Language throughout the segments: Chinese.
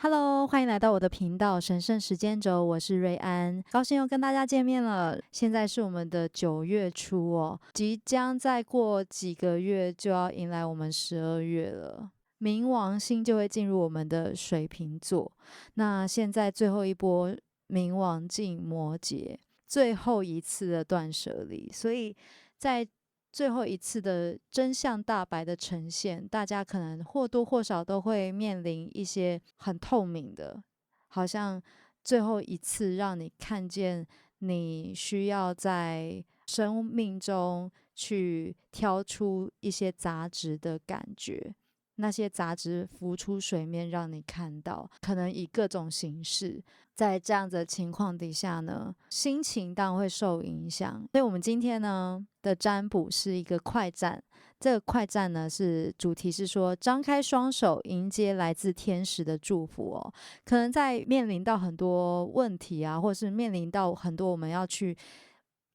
Hello，欢迎来到我的频道神圣时间轴，我是瑞安，高兴又跟大家见面了。现在是我们的9月初哦，即将再过几个月就要迎来我们12月了。冥王星就会进入我们的水瓶座，那现在最后一波冥王进摩羯，最后一次的断舍离，所以在最后一次的真相大白的呈现，大家可能或多或少都会面临一些很透明的，好像最后一次让你看见你需要在生命中去挑出一些杂质的感觉。那些杂质浮出水面，让你看到，可能以各种形式。在这样子的情况底下呢，心情当然会受影响。所以我们今天呢的占卜是一个快战，这个快战呢是主题是说，张开双手迎接来自天使的祝福哦。可能在面临到很多问题啊，或是面临到很多我们要去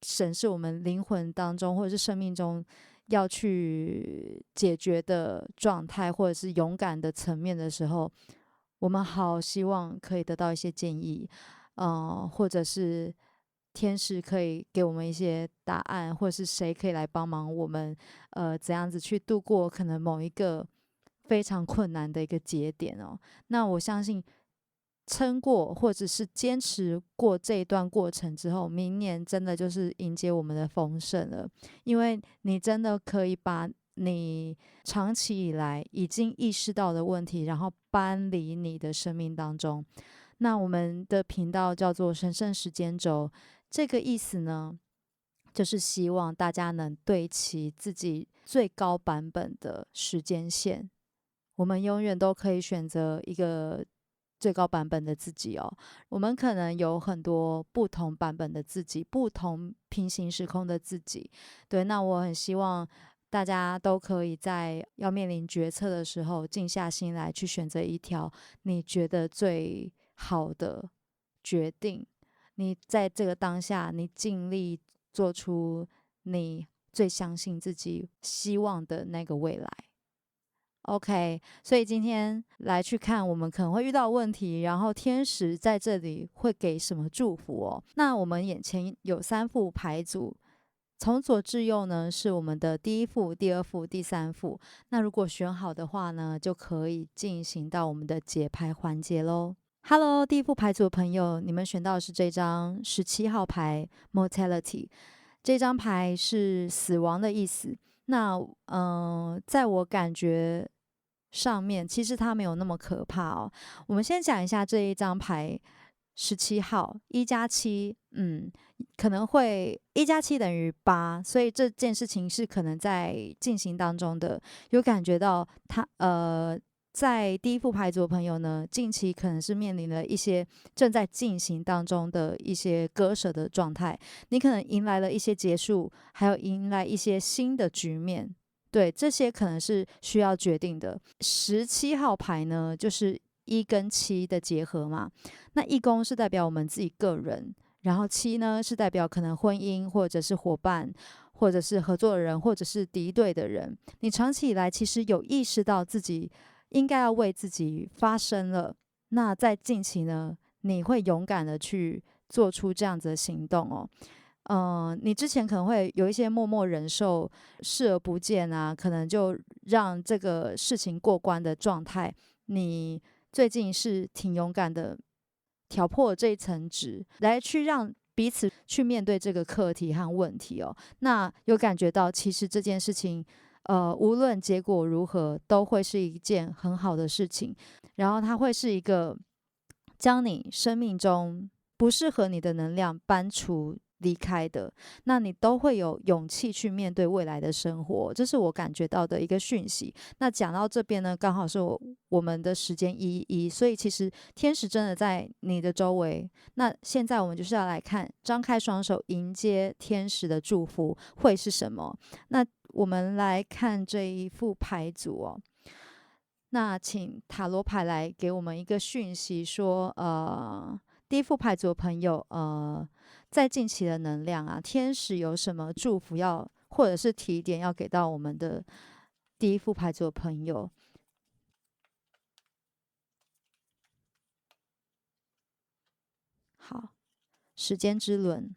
审视我们灵魂当中或者是生命中要去解决的状态，或者是勇敢的层面的时候，我们好希望可以得到一些建议，或者是天使可以给我们一些答案，或者是谁可以来帮忙我们，怎样子去度过可能某一个非常困难的一个节点哦。那我相信撑过或者是坚持过这一段过程之后，明年真的就是迎接我们的丰盛了，因为你真的可以把你长期以来已经意识到的问题，然后搬离你的生命当中。那我们的频道叫做神圣时间轴，这个意思呢，就是希望大家能对齐自己最高版本的时间线。我们永远都可以选择一个最高版本的自己哦。我们可能有很多不同版本的自己，不同平行时空的自己。对，那我很希望大家都可以在要面临决策的时候，静下心来去选择一条你觉得最好的决定。你在这个当下，你尽力做出你最相信自己、希望的那个未来。OK，所以今天来去看我们可能会遇到的问题，然后天使在这里会给什么祝福哦。那我们眼前有3副牌组，从左至右呢是我们的第一副、第二副、第三副。那如果选好的话呢，就可以进行到我们的解牌环节喽。Hello，第一副牌组的朋友，你们选到的是这张17号牌 Mortality，这张牌是死亡的意思。那在我感觉上面，其实它没有那么可怕哦。我们先讲一下这一张牌17号1+7，可能会1+7等于8，所以这件事情是可能在进行当中的。有感觉到它在第一副牌组的朋友呢，近期可能是面临了一些正在进行当中的一些割舍的状态，你可能迎来了一些结束，还有迎来一些新的局面。对，这些可能是需要决定的。17号牌呢，就是1跟7的结合嘛。那1宫是代表我们自己个人，然后7呢是代表可能婚姻或者是伙伴，或者是合作的人，或者是敌对的人。你长期以来其实有意识到自己应该要为自己发声了。那在近期呢，你会勇敢的去做出这样子的行动哦。你之前可能会有一些默默忍受、视而不见啊，可能就让这个事情过关的状态。你最近是挺勇敢的，挑破这一层纸，来去让彼此去面对这个课题和问题哦。那有感觉到，其实这件事情，无论结果如何，都会是一件很好的事情。然后它会是一个将你生命中不适合你的能量搬除离开的，那你都会有勇气去面对未来的生活，这是我感觉到的一个讯息。那讲到这边呢，刚好是我们的时间1:1，所以其实天使真的在你的周围。那现在我们就是要来看，张开双手迎接天使的祝福会是什么？那我们来看这一副牌组哦。那请塔罗牌来给我们一个讯息，说，第一副牌组的朋友，在近期的能量啊，天使有什么祝福要，或者是提点要给到我们的第一副牌组的朋友？时间之轮，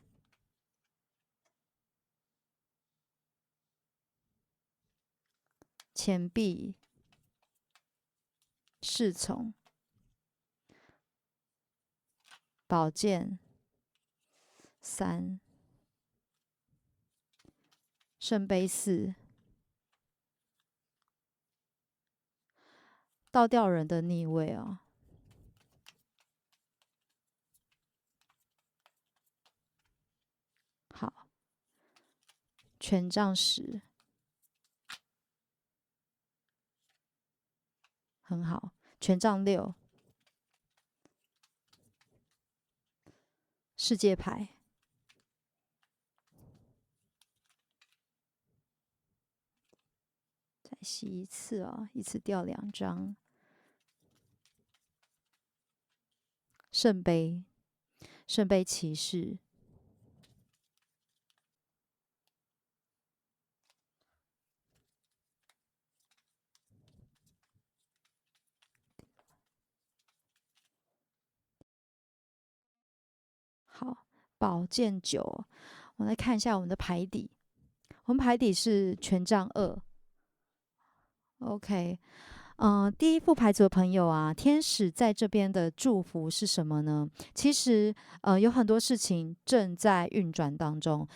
钱币，侍从，宝剑，三，圣杯四，倒吊人的逆位哦。好，权杖十，很好。权杖六，世界牌，再吸一次哦，一次掉2张。圣杯，圣杯骑士，好，宝剑九。我们来看一下我们的牌底，我们牌底是权杖二。OK，第一副牌组的朋友啊，天使在这边的祝福是什么呢？其实，有很多事情正在运转当中。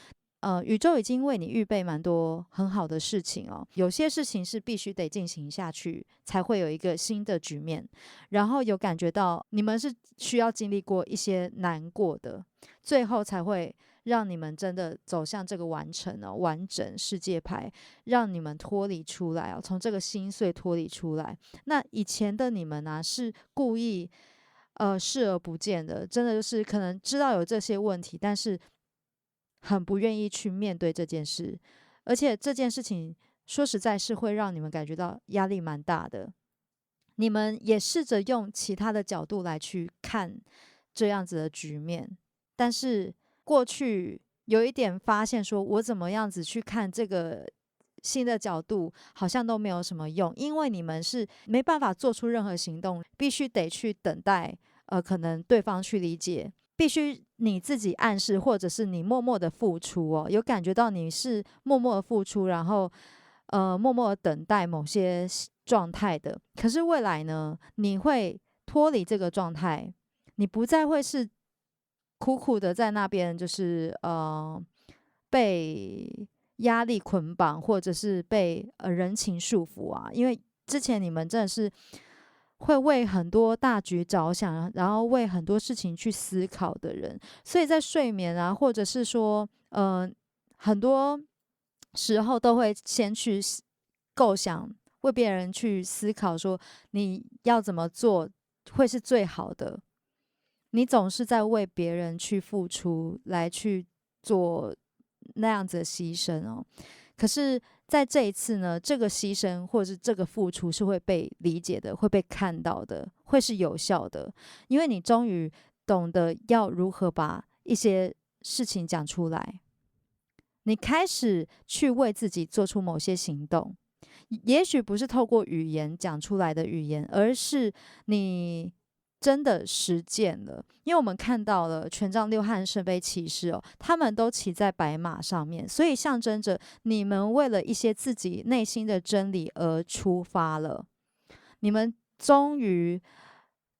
宇宙已经为你预备蛮多很好的事情哦。有些事情是必须得进行下去，才会有一个新的局面。然后有感觉到你们是需要经历过一些难过的，最后才会让你们真的走向这个完成哦，完整世界牌，让你们脱离出来哦，从这个心碎脱离出来。那以前的你们啊，是故意视而不见的，真的就是可能知道有这些问题，但是很不愿意去面对这件事，而且这件事情说实在是会让你们感觉到压力蛮大的。你们也试着用其他的角度来去看这样子的局面，但是过去有一点发现，说我怎么样子去看这个新的角度，好像都没有什么用，因为你们是没办法做出任何行动，必须得去等待，可能对方去理解。必须你自己暗示，或者是你默默的付出哦，有感觉到你是默默的付出，然后默默的等待某些状态的。可是未来呢，你会脱离这个状态，你不再会是苦苦的在那边，就是被压力捆绑，或者是被人情束缚啊。因为之前你们真的是会为很多大局着想，然后为很多事情去思考的人，所以在睡眠啊，或者是说，很多时候都会先去构想，为别人去思考，说你要怎么做会是最好的。你总是在为别人去付出，来去做那样子的牺牲哦。可是，在这一次呢，这个牺牲或者是这个付出是会被理解的，会被看到的，会是有效的，因为你终于懂得要如何把一些事情讲出来，你开始去为自己做出某些行动，也许不是透过语言讲出来的语言，而是你真的实践了。因为我们看到了权杖六和圣杯骑士哦，他们都骑在白马上面，所以象征着你们为了一些自己内心的真理而出发了。你们终于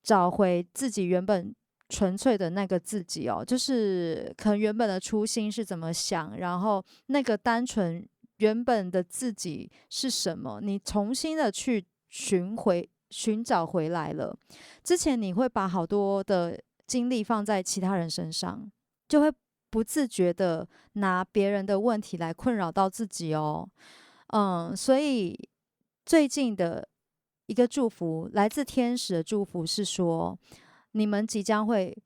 找回自己原本纯粹的那个自己哦，就是可能原本的初心是怎么想，然后那个单纯原本的自己是什么，你重新的去寻找回来了。之前你会把好多的精力放在其他人身上，就会不自觉的拿别人的问题来困扰到自己哦。所以最近的一个祝福，来自天使的祝福是说，你们即将会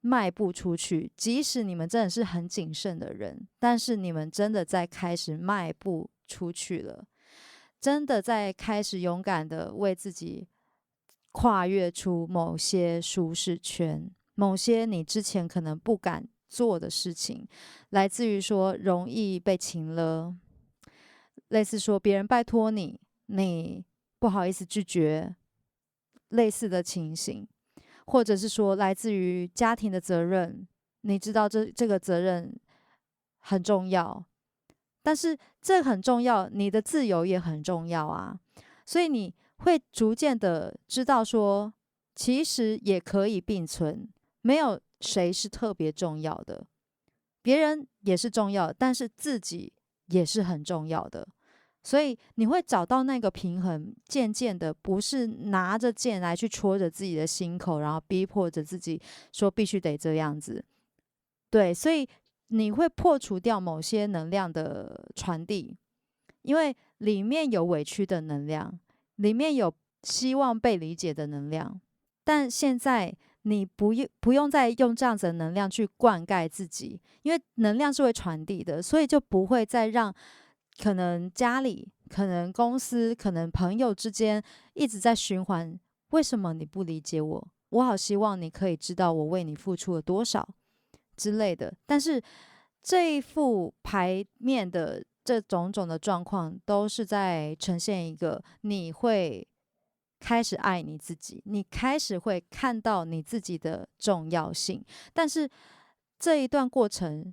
迈步出去，即使你们真的是很谨慎的人，但是你们真的在开始迈步出去了，真的在开始勇敢的为自己跨越出某些舒适圈，某些你之前可能不敢做的事情，来自于说容易被情了，类似说别人拜托你，你不好意思拒绝，类似的情形，或者是说来自于家庭的责任，你知道这个责任很重要，但是这很重要，你的自由也很重要啊。所以你会逐渐的知道说，其实也可以并存，没有谁是特别重要的，别人也是重要的，但是自己也是很重要的。所以你会找到那个平衡，渐渐的不是拿着剑来去戳着自己的心口，然后逼迫着自己说必须得这样子。对，所以你会破除掉某些能量的传递，因为里面有委屈的能量，里面有希望被理解的能量。但现在你不用再用这样子的能量去灌溉自己，因为能量是会传递的，所以就不会再让可能家里、可能公司、可能朋友之间一直在循环。为什么你不理解我？我好希望你可以知道我为你付出了多少之类的。但是这一副牌面的这种种的状况，都是在呈现一个你会开始爱你自己，你开始会看到你自己的重要性。但是这一段过程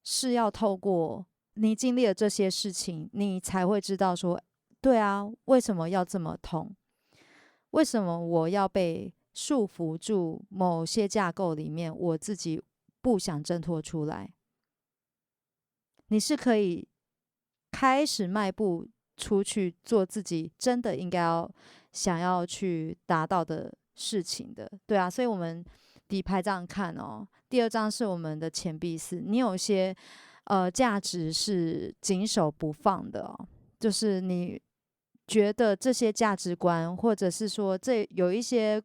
是要透过你经历了这些事情，你才会知道说，对啊，为什么要这么痛？为什么我要被束缚住某些架构里面，我自己不想挣脱出来？你是可以开始迈步出去做自己真的应该想要去达到的事情的，对啊。所以我们底牌这样看哦，第二张是我们的钱币四，你有些价值是谨守不放的哦，就是你觉得这些价值观，或者是说这有一些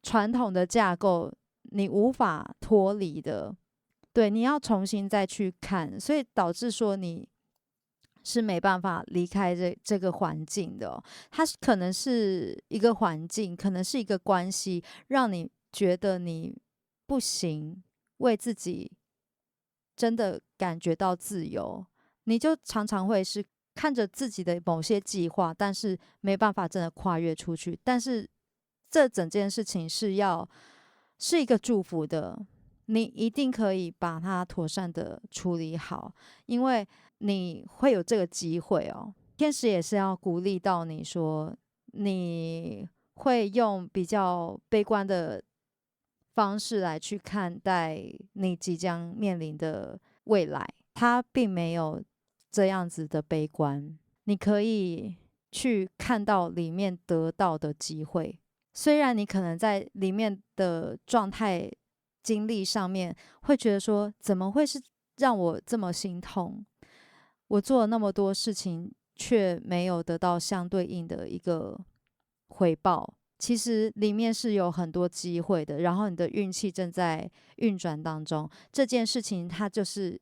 传统的架构，你无法脱离的。对，你要重新再去看，所以导致说你是没办法离开这个环境的哦。它可能是一个环境，可能是一个关系，让你觉得你不行，为自己真的感觉到自由，你就常常会是看着自己的某些计划，但是没办法真的跨越出去。但是这整件事情是一个祝福的，你一定可以把它妥善的处理好，因为你会有这个机会哦。天使也是要鼓励到你说，你会用比较悲观的方式来去看待你即将面临的未来，它并没有这样子的悲观，你可以去看到里面得到的机会。虽然你可能在里面的状态、经历上面会觉得说，怎么会是让我这么心痛？我做了那么多事情，却没有得到相对应的一个回报。其实里面是有很多机会的，然后你的运气正在运转当中。这件事情它就是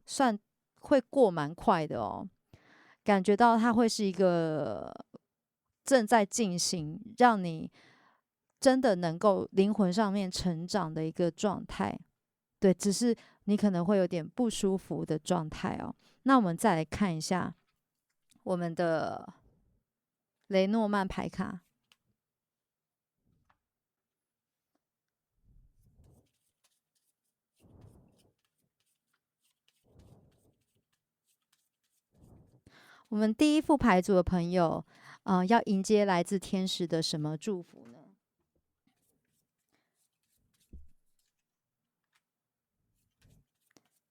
算会过蛮快的哦，感觉到它会是一个正在进行，让你真的能够灵魂上面成长的一个状态。对，只是你可能会有点不舒服的状态哦。那我们再来看一下我们的雷诺曼牌卡。我们第一副牌组的朋友，要迎接来自天使的什么祝福呢？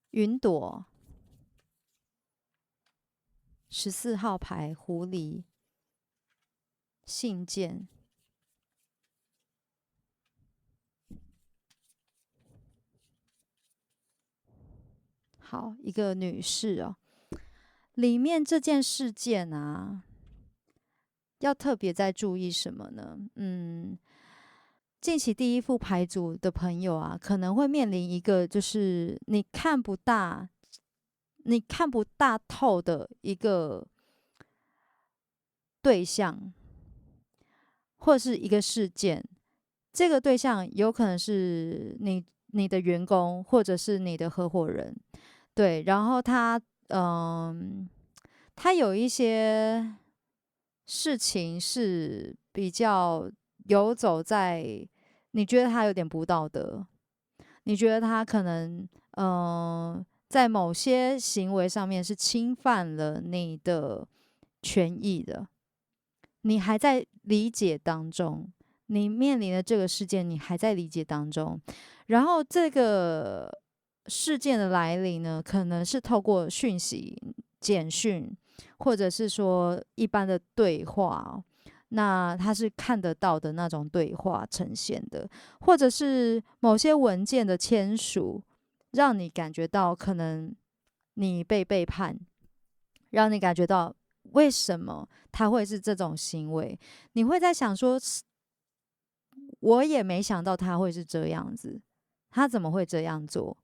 云朵14号牌，狐狸信件。好，一个女士哦，里面这件事件啊，要特别再注意什么呢？近期第一副牌组的朋友啊，可能会面临一个就是你看不大透的一个对象，或者是一个事件。这个对象有可能是你的员工，或者是你的合伙人，对。然后他有一些事情是比较游走在，你觉得他有点不道德，你觉得他可能在某些行为上面是侵犯了你的权益的，你还在理解当中，你面临的这个事件，你还在理解当中。然后这个事件的来临呢，可能是透过讯息、简讯，或者是说一般的对话哦，那它是看得到的那种对话呈现的，或者是某些文件的签署，让你感觉到可能你被背叛，让你感觉到为什么他会是这种行为，你会在想说，我也没想到他会是这样子，他怎么会这样做？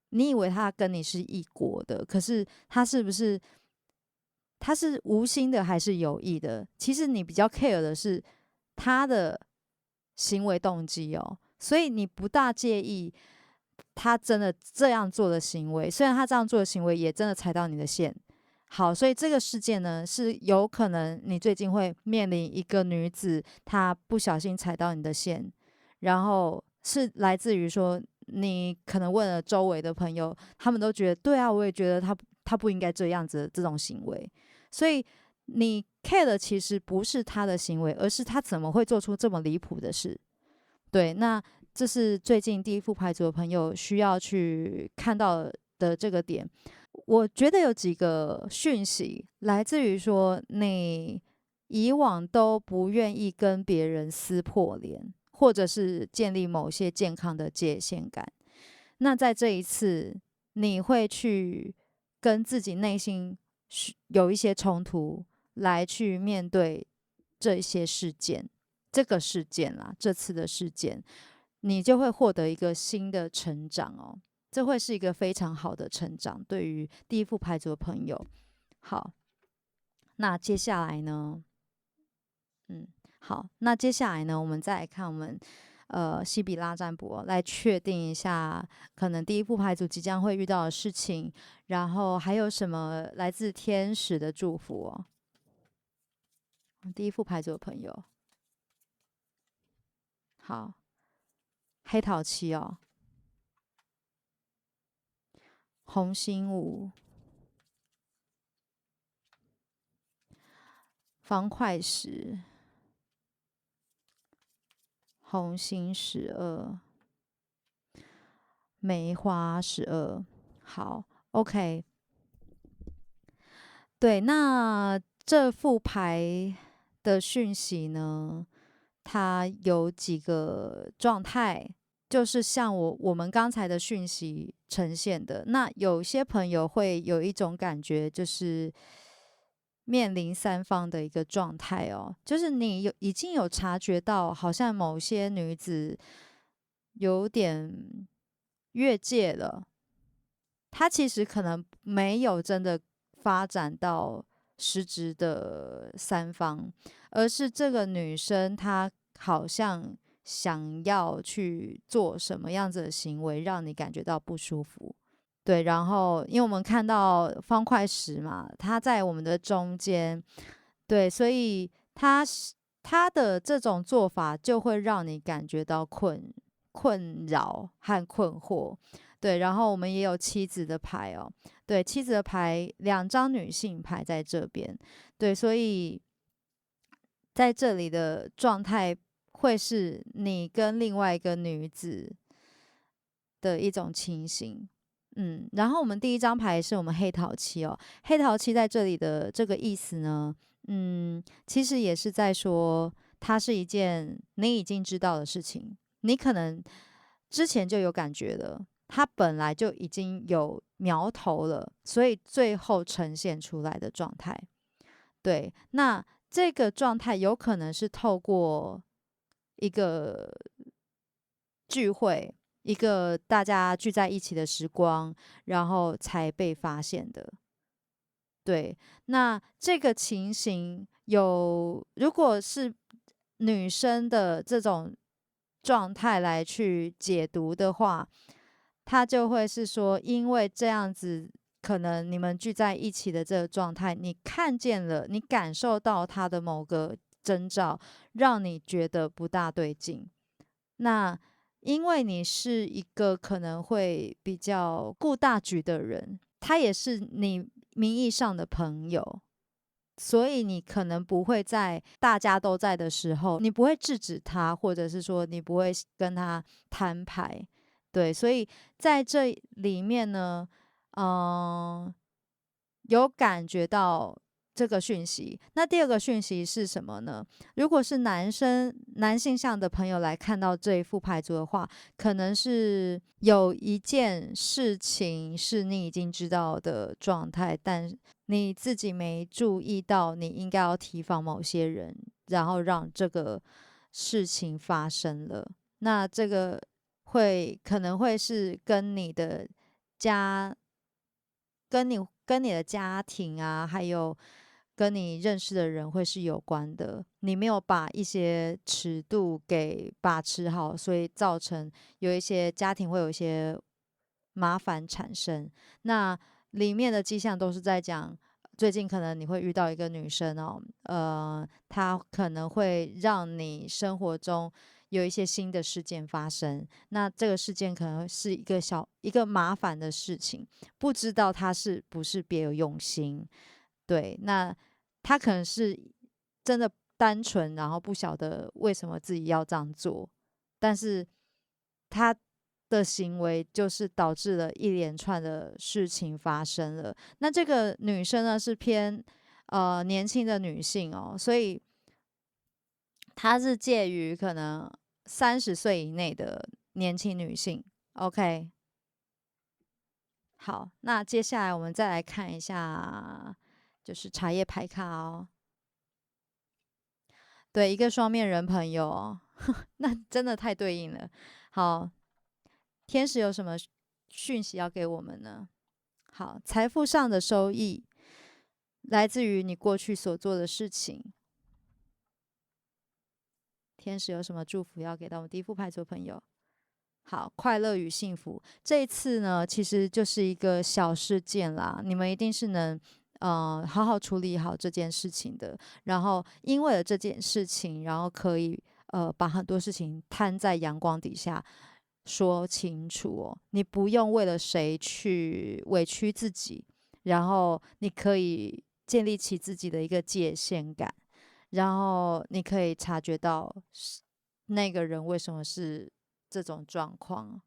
你以为他跟你是一国的，可是他是不是他是无心的还是有意的？其实你比较 care 的是他的行为动机哦，所以你不大介意他真的这样做的行为，虽然他这样做的行为也真的踩到你的线。好，所以这个事件呢，是有可能你最近会面临一个女子，她不小心踩到你的线，然后是来自于说你可能问了周围的朋友，他们都觉得对啊，我也觉得他不应该这样子的这种行为，所以你 care 的其实不是他的行为，而是他怎么会做出这么离谱的事。对，那这是最近第一副牌组的朋友需要去看到的这个点。我觉得有几个讯息来自于说，你以往都不愿意跟别人撕破脸，或者是建立某些健康的界限感。那在这一次，你会去跟自己内心有一些冲突，来去面对这些事件，这个事件啦，这次的事件，你就会获得一个新的成长哦。这会是一个非常好的成长，对于第一副牌组的朋友。好，那接下来呢？好，那接下来呢，我们再来看我们西比拉占卜哦，来确定一下可能第一副牌组即将会遇到的事情，然后还有什么来自天使的祝福哦。第一副牌组的朋友，好，黑桃七哦，红心五，方块十，红心12，梅花12。好，OK。对，那这副牌的讯息呢，它有几个状态，就是像我们刚才的讯息呈现的。那有些朋友会有一种感觉，就是面临三方的一个状态哦，就是你已经有察觉到，好像某些女子有点越界了。她其实可能没有真的发展到实质的三方，而是这个女生她好像想要去做什么样子的行为，让你感觉到不舒服。对，然后因为我们看到方块石嘛，它在我们的中间，对，所以他的这种做法就会让你感觉到困扰和困惑。对，然后我们也有妻子的牌哦，对，妻子的牌2张女性牌在这边，对，所以在这里的状态会是你跟另外一个女子的一种情形。然后我们第一张牌是我们黑桃七哦，黑桃七在这里的这个意思呢，其实也是在说，它是一件你已经知道的事情，你可能之前就有感觉了，它本来就已经有苗头了，所以最后呈现出来的状态。对，那这个状态有可能是透过一个聚会，一个大家聚在一起的时光，然后才被发现的。对，那这个情形如果是女生的这种状态来去解读的话，她就会是说，因为这样子，可能你们聚在一起的这个状态，你看见了，你感受到她的某个征兆，让你觉得不大对劲。那因为你是一个可能会比较顾大局的人，他也是你名义上的朋友，所以你可能不会在大家都在的时候，你不会制止他，或者是说你不会跟他摊牌。对，所以在这里面呢，嗯、有感觉到这个讯息。那第二个讯息是什么呢？如果是男性向的朋友来看到这一副牌组的话，可能是有一件事情是你已经知道的状态，但你自己没注意到，你应该要提防某些人，然后让这个事情发生了。那这个可能会是跟你的家跟你的家庭啊，还有跟你认识的人会是有关的。你没有把一些尺度给把持好，所以造成有一些家庭会有一些麻烦产生。那里面的迹象都是在讲，最近可能你会遇到一个女生哦，她可能会让你生活中有一些新的事件发生。那这个事件可能是一个麻烦的事情。不知道他是不是别有用心。对，那他可能是真的单纯，然后不晓得为什么自己要这样做，但是他的行为就是导致了一连串的事情发生了。那这个女生呢是偏年轻的女性哦，所以她是介于可能30岁以内的年轻女性。OK，好，那接下来我们再来看一下，就是茶叶牌卡哦。对，一个双面人朋友哦，那真的太对应了。好，天使有什么讯息要给我们呢？好，财富上的收益来自于你过去所做的事情。天使有什么祝福要给到我们第一副牌组的朋友？好，快乐与幸福。这一次呢，其实就是一个小事件啦，你们一定是能好好处理好这件事情的。然后因为了这件事情，然后可以把很多事情摊在阳光底下说清楚哦。你不用为了谁去委屈自己，然后你可以建立起自己的一个界限感，然后你可以察觉到那个人为什么是这种状况，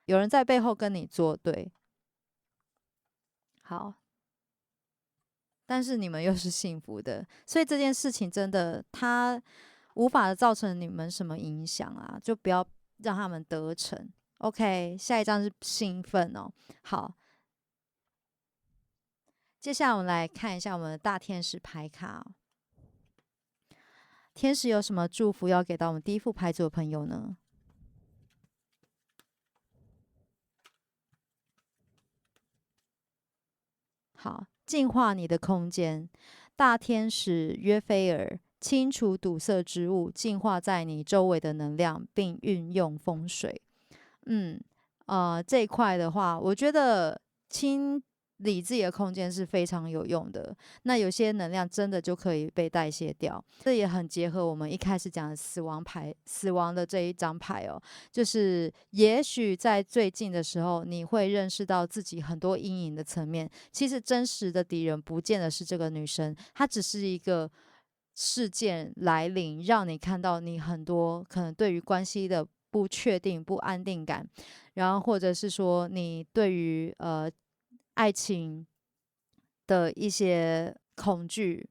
有人在背后跟你作对。好，但是你们又是幸福的，所以这件事情真的，它无法造成你们什么影响啊，就不要让他们得逞。OK，下一张是兴奋哦。好，接下来我们来看一下我们的大天使牌卡哦。天使有什么祝福要给到我们第一副牌组的朋友呢？好，净化你的空间。大天使约菲尔清除堵塞之物，净化在你周围的能量，并运用风水。嗯，这一块的话，我觉得清理自己的空间是非常有用的。那有些能量真的就可以被代谢掉，这也很结合我们一开始讲的死亡牌，死亡的这一张牌哦。就是也许在最近的时候，你会认识到自己很多阴影的层面。其实真实的敌人不见得是这个女生，她只是一个事件来临，让你看到你很多可能对于关系的不确定、不安定感，然后或者是说你对于爱情的一些恐惧，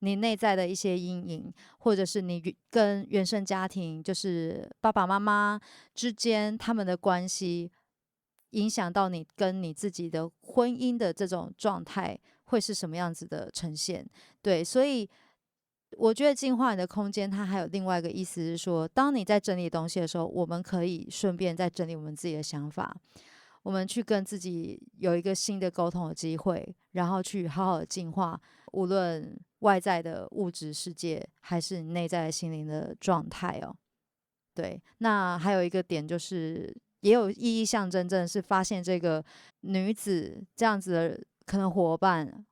你内在的一些阴影，或者是你跟原生家庭，就是爸爸妈妈之间他们的关系，影响到你跟你自己的婚姻的这种状态会是什么样子的呈现。对，所以我觉得净化你的空间，它还有另外一个意思是说，当你在整理东西的时候，我们可以顺便再整理我们自己的想法，我们去跟自己有一个新的沟通的机会，然后去好好的净化，无论外在的物质世界，还是你内在的心灵的状态哦。对，那还有一个点就是，也有意义象征，真的是发现这个女子这样子的可能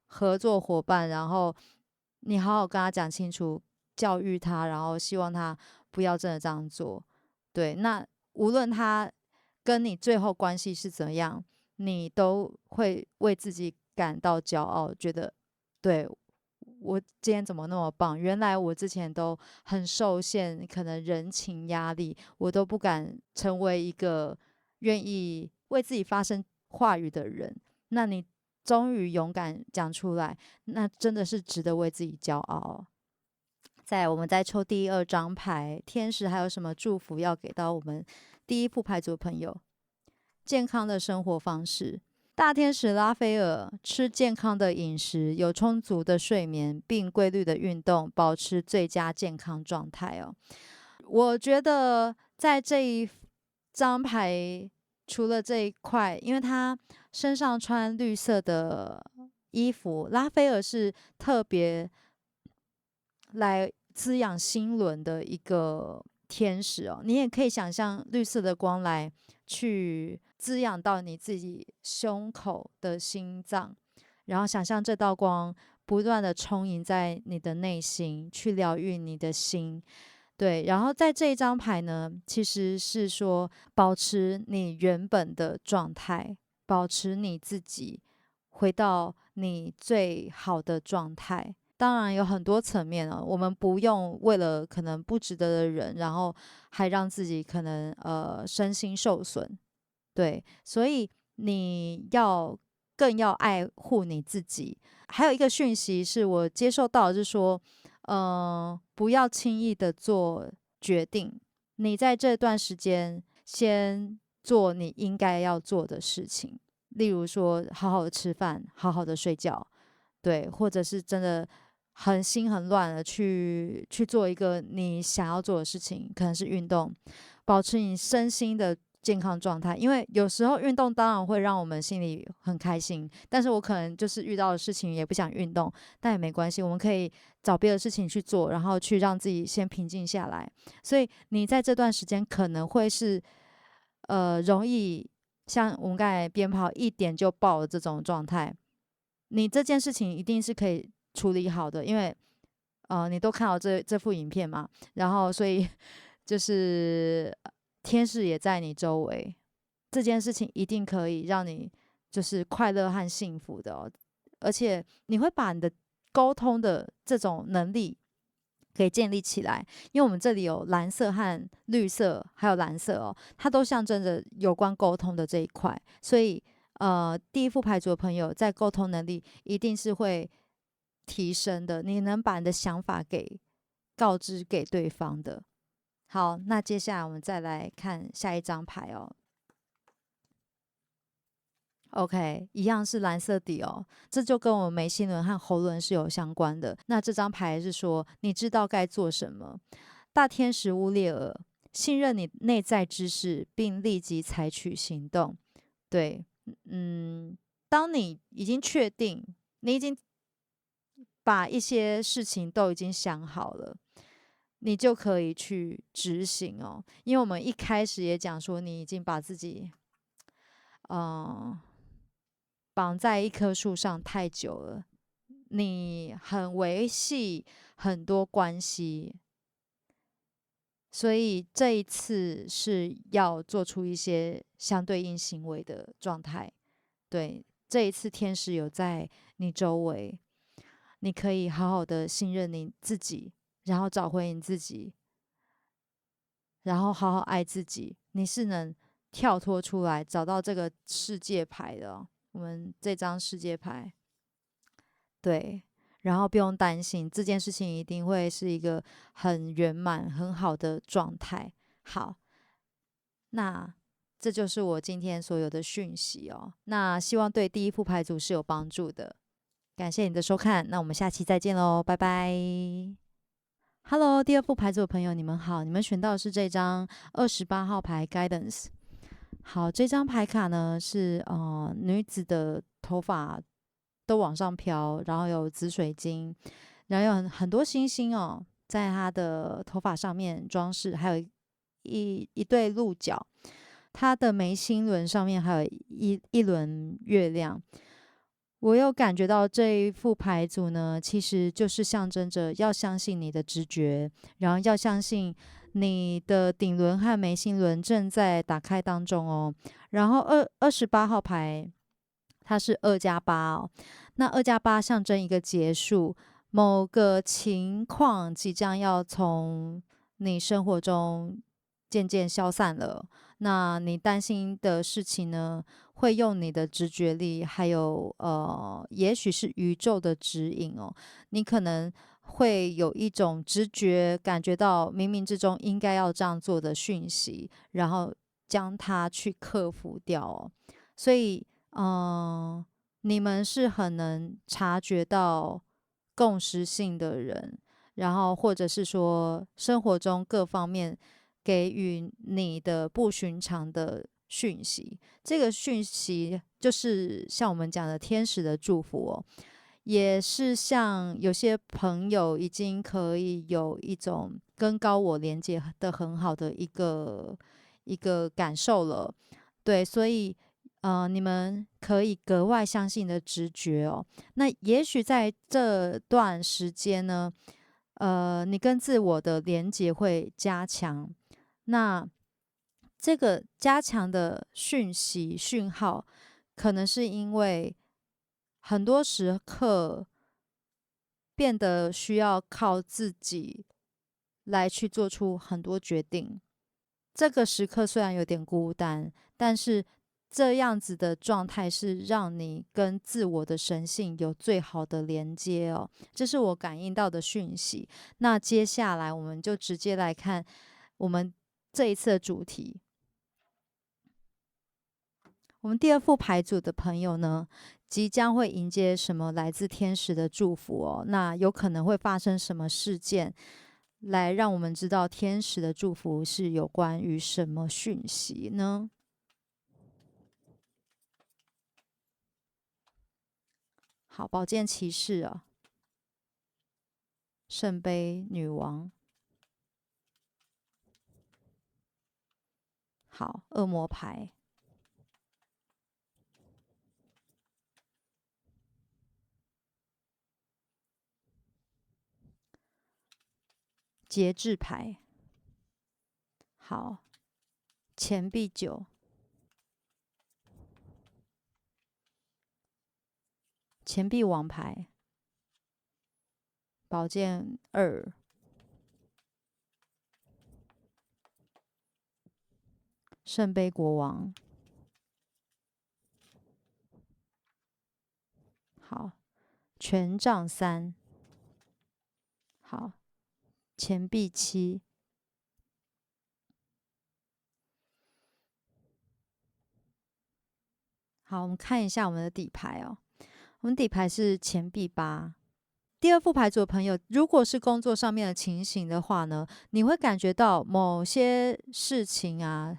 合作伙伴，然后你好好跟她讲清楚，教育她，然后希望她不要真的这样做。对，那无论他跟你最后关系是怎么样，你都会为自己感到骄傲，觉得对我今天怎么那么棒？原来我之前都很受限，可能人情压力，我都不敢成为一个愿意为自己发声话语的人。那你终于勇敢讲出来，那真的是值得为自己骄傲。再来我们再抽第二张牌，天使还有什么祝福要给到我们第一副牌组的朋友？健康的生活方式。大天使拉斐尔，吃健康的饮食，有充足的睡眠，并规律的运动，保持最佳健康状态哦。我觉得在这一张牌，除了这一块，因为他身上穿绿色的衣服，拉斐尔是特别来滋养心轮的一个天使哦。你也可以想象绿色的光来去滋养到你自己胸口的心脏，然后想象这道光不断的充盈在你的内心，去疗愈你的心。对，然后在这一张牌呢，其实是说保持你原本的状态，保持你自己，回到你最好的状态。当然有很多层面哦，我们不用为了可能不值得的人，然后还让自己可能身心受损。对，所以你更要爱护你自己。还有一个讯息是我接受到的，是说，不要轻易的做决定。你在这段时间先做你应该要做的事情，例如说好好的吃饭，好好的睡觉，对，或者是真的很心很乱的去做一个你想要做的事情，可能是运动，保持你身心的健康状态。因为有时候运动当然会让我们心里很开心，但是我可能就是遇到的事情也不想运动，但也没关系，我们可以找别的事情去做，然后去让自己先平静下来。所以你在这段时间可能会是容易像我们刚才鞭炮一点就爆的这种状态，你这件事情一定是可以处理好的，因为你都看到这幅影片嘛，然后所以就是天使也在你周围，这件事情一定可以让你就是快乐和幸福的哦。而且你会把你的沟通的这种能力给建立起来，因为我们这里有蓝色和绿色，还有蓝色哦，它都象征着有关沟通的这一块。所以，第一副牌组的朋友在沟通能力一定是会提升的，你能把你的想法给告知给对方的。好，那接下来我们再来看下一张牌哦。OK，一样是蓝色底哦，这就跟我们眉心轮和喉轮是有相关的。那这张牌是说，你知道该做什么。大天使乌列尔，信任你内在知识，并立即采取行动。对，当你已经确定，你已经把一些事情都已经想好了，你就可以去执行哦。因为我们一开始也讲说，你已经把自己，绑在一棵树上太久了，你很维系很多关系，所以这一次是要做出一些相对应行为的状态。对，这一次天使有在你周围，你可以好好的信任你自己，然后找回你自己，然后好好爱自己。你是能跳脱出来，找到这个世界牌的哦。我们这张世界牌，对，然后不用担心这件事情一定会是一个很圆满、很好的状态。好，那这就是我今天所有的讯息哦。那希望对第一副牌组是有帮助的。感谢你的收看，那我们下期再见喽，拜拜。Hello，第二副牌组的朋友，你们好，你们选到的是这张28号牌 Guidance。好，这张牌卡呢是女子的头发都往上飘，然后有紫水晶，然后有很多星星哦，在她的头发上面装饰，还有一对鹿角。她的眉心轮上面还有一轮月亮。我有感觉到这一副牌组呢，其实就是象征着要相信你的直觉，然后要相信你的顶轮和眉心轮正在打开当中哦。然后28号牌，它是2+8哦。那2+8象征一个结束，某个情况即将要从你生活中渐渐消散了。那你担心的事情呢，会用你的直觉力，还有也许是宇宙的指引哦。你可能会有一种直觉，感觉到冥冥之中应该要这样做的讯息，然后将它去克服掉哦。所以，你们是很能察觉到共识性的人，然后或者是说生活中各方面给予你的不寻常的讯息。这个讯息就是像我们讲的天使的祝福哦，也是像有些朋友已经可以有一种跟高我连接的很好的一个感受了。对，所以你们可以格外相信的直觉哦。那也许在这段时间呢，你跟自我的连接会加强。那这个加强的讯息讯号，可能是因为很多时刻变得需要靠自己来去做出很多决定。这个时刻虽然有点孤单，但是这样子的状态是让你跟自我的神性有最好的连接哦。这是我感应到的讯息。那接下来我们就直接来看我们这一次的主题。我们第二副牌组的朋友呢，即将会迎接什么来自天使的祝福哦？那有可能会发生什么事件，来让我们知道天使的祝福是有关于什么讯息呢？好，宝剑骑士啊，圣杯女王，好，恶魔牌，节制牌，好，钱币9，钱币王牌，宝剑2，圣杯国王，好，权杖3，好，钱币7。好，我们看一下我们的底牌哦。我们底牌是钱币8。第二副牌组的朋友，如果是工作上面的情形的话呢，你会感觉到某些事情啊，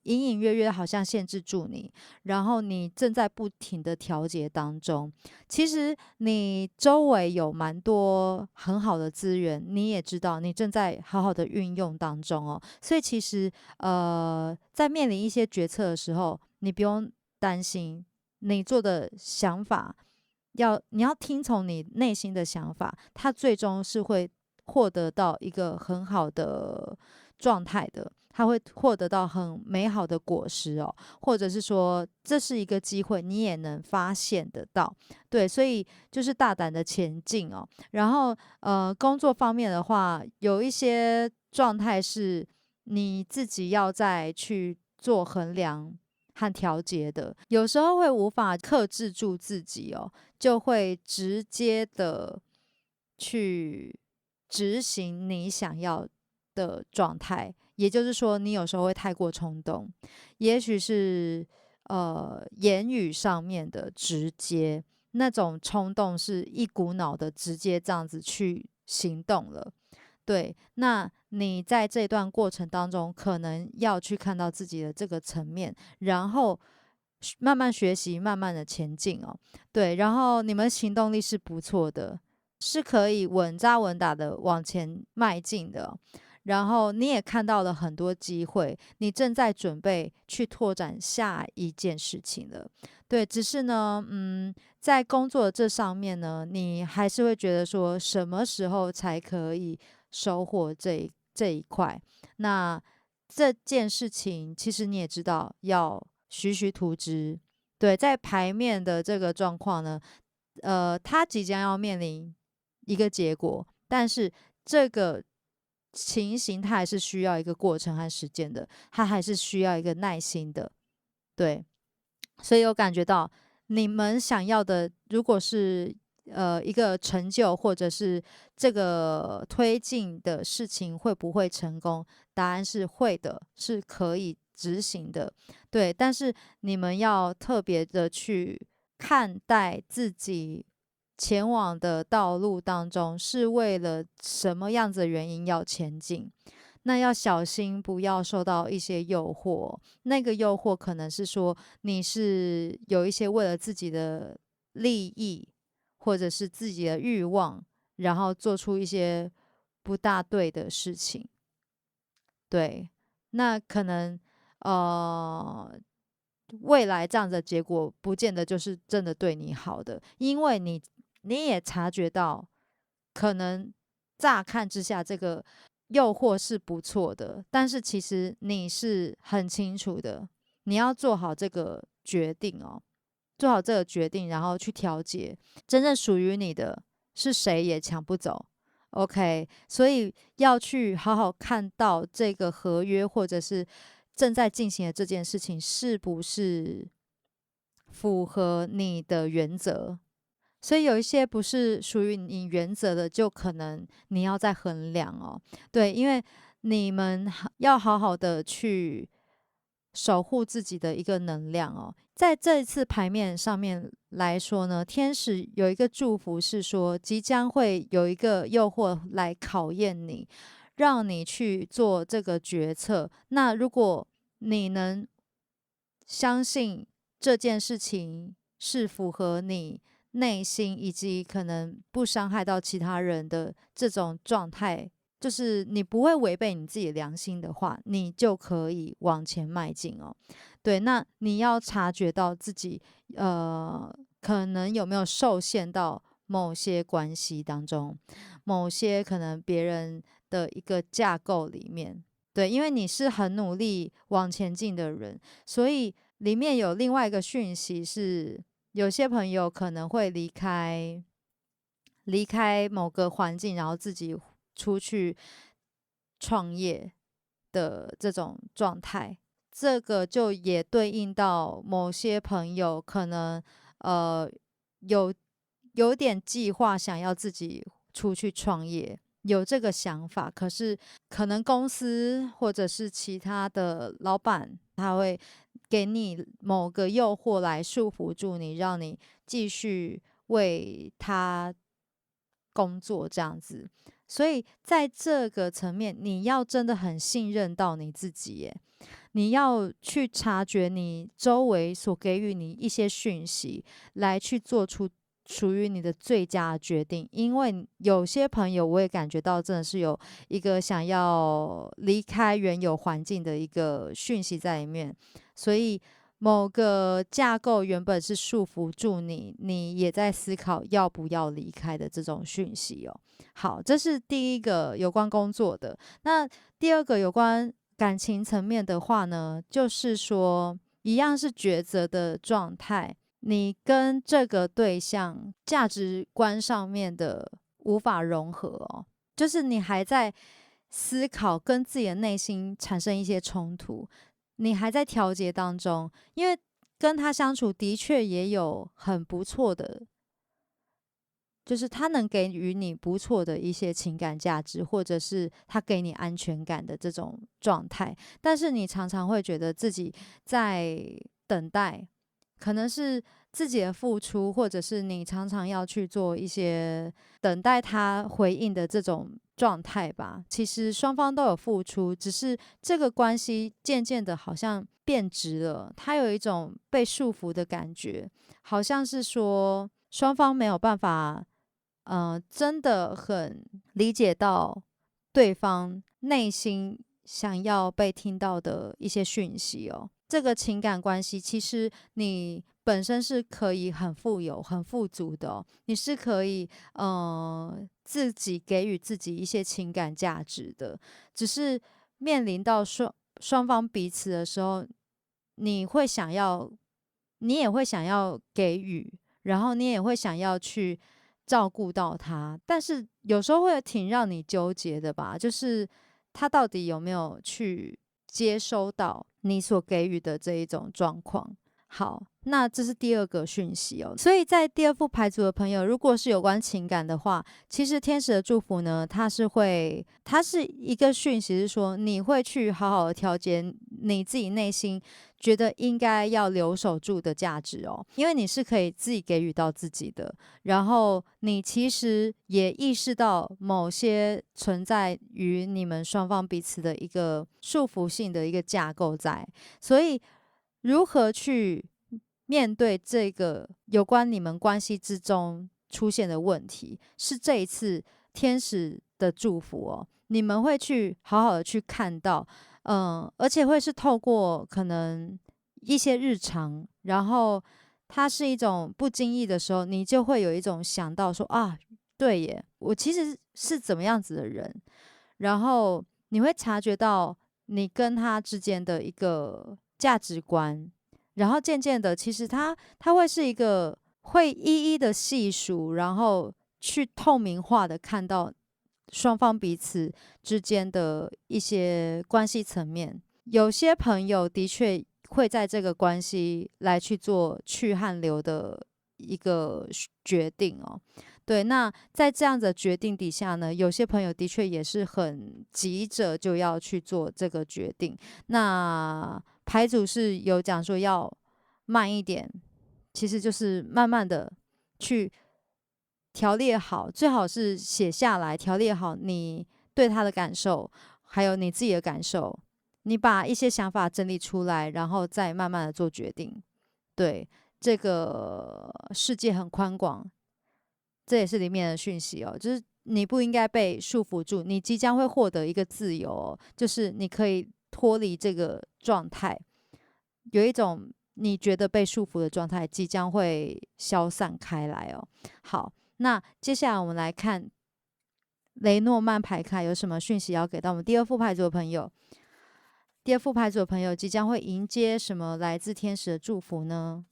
隐隐约约好像限制住你，然后你正在不停的调节当中。其实你周围有蛮多很好的资源，你也知道你正在好好的运用当中哦。所以其实在面临一些决策的时候，你不用担心你做的想法。你要听从你内心的想法，它最终是会获得到一个很好的状态的，它会获得到很美好的果实哦，或者是说这是一个机会，你也能发现得到。对，所以就是大胆的前进哦。然后工作方面的话，有一些状态是你自己要再去做衡量和调节的，有时候会无法克制住自己哦。就会直接的去执行你想要的状态。也就是说，你有时候会太过冲动，也许是言语上面的直接，那种冲动是一股脑的直接这样子去行动了。对，那你在这段过程当中，可能要去看到自己的这个层面，然后慢慢学习，慢慢的前进哦。对，然后你们行动力是不错的，是可以稳扎稳打的往前迈进的哦。然后你也看到了很多机会，你正在准备去拓展下一件事情了。对，只是呢，在工作这上面呢，你还是会觉得说，什么时候才可以收获这一块。那这件事情其实你也知道要徐徐图之，对，在牌面的这个状况呢，它即将要面临一个结果，但是这个情形它还是需要一个过程和时间的，它还是需要一个耐心的，对。所以有感觉到你们想要的，如果是一个成就，或者是这个推进的事情会不会成功？答案是会的，是可以执行的，对。但是你们要特别的去看待自己前往的道路当中是为了什么样子的原因要前进。那要小心，不要受到一些诱惑。那个诱惑可能是说你是有一些为了自己的利益，或者是自己的欲望，然后做出一些不大对的事情。对，那可能呃，未来这样子的结果，不见得就是真的对你好的，因为你也察觉到，可能乍看之下这个诱惑是不错的，但是其实你是很清楚的，你要做好这个决定哦，做好这个决定，然后去调节，真正属于你的是谁也抢不走。OK，所以要去好好看到这个合约，或者是正在进行的这件事情是不是符合你的原则。所以有一些不是属于你原则的，就可能你要再衡量哦。对，因为你们要好好的去守护自己的一个能量哦。在这一次牌面上面来说呢，天使有一个祝福是说，即将会有一个诱惑来考验你，让你去做这个决策。那如果你能相信这件事情是符合你内心，以及可能不伤害到其他人的这种状态，就是你不会违背你自己的良心的话，你就可以往前迈进哦。对，那你要察觉到自己可能有没有受限到某些关系当中，某些可能别人的一个架构里面。对，因为你是很努力往前进的人，所以里面有另外一个讯息是，有些朋友可能会离开某个环境，然后自己出去创业的这种状态。这个就也对应到某些朋友可能呃有有点计划想要自己出去创业，有这个想法，可是可能公司或者是其他的老板他会给你某个诱惑来束缚住你，让你继续为他工作这样子。所以在这个层面，你要真的很信任到你自己耶，你要去察觉你周围所给予你一些讯息，来去做出属于你的最佳的决定。因为有些朋友，我也感觉到真的是有一个想要离开原有环境的一个讯息在里面，所以某个架构原本是束缚住你，你也在思考要不要离开的这种讯息哦。好，这是第一个有关工作的。那第二个有关感情层面的话呢，就是说一样是抉择的状态，你跟这个对象价值观上面的无法融合哦，就是你还在思考，跟自己的内心产生一些冲突，你还在调节当中，因为跟他相处的确也有很不错的，就是他能给予你不错的一些情感价值，或者是他给你安全感的这种状态，但是你常常会觉得自己在等待，可能是自己的付出，或者是你常常要去做一些等待他回应的这种状态吧。其实双方都有付出，只是这个关系渐渐的好像变质了，他有一种被束缚的感觉，好像是说双方没有办法真的很理解到对方内心想要被听到的一些讯息哦。这个情感关系其实你本身是可以很富有、很富足的哦，你是可以自己给予自己一些情感价值的，只是面临到双方彼此的时候，你会想要，你也会想要给予，然后你也会想要去照顾到他，但是有时候会挺让你纠结的吧，就是他到底有没有去接收到你所给予的这一种状况。好，那这是第二个讯息哦。所以在第二副牌组的朋友，如果是有关情感的话，其实天使的祝福呢，它是一个讯息，是说你会去好好的调节你自己内心觉得应该要留守住的价值哦，因为你是可以自己给予到自己的，然后你其实也意识到某些存在于你们双方彼此的一个束缚性的一个架构在，所以如何去面对这个有关你们关系之中出现的问题，是这一次天使的祝福哦。你们会去好好的去看到，而且会是透过可能一些日常，然后它是一种不经意的时候，你就会有一种想到说啊，对耶，我其实是怎么样子的人，然后你会察觉到你跟他之间的一个价值观，然后渐渐的，其实它会是一个会一一的细数，然后去透明化的看到双方彼此之间的一些关系层面。有些朋友的确会在这个关系来去做去和留的一个决定哦。对，那在这样的决定底下呢，有些朋友的确也是很急着就要去做这个决定。那牌组是有讲说要慢一点，其实就是慢慢的去条列好，最好是写下来，条列好你对他的感受，还有你自己的感受，你把一些想法整理出来，然后再慢慢的做决定。对，这个世界很宽广，这也是里面的讯息哦，就是你不应该被束缚住，你即将会获得一个自由哦，就是你可以脱离这个状态，有一种你觉得被束缚的状态即将会消散开来哦。好，那接下来我们来看雷诺曼牌卡有什么讯息要给到我们第二副牌组的朋友。第二副牌组的朋友即将会迎接什么来自天使的祝福呢？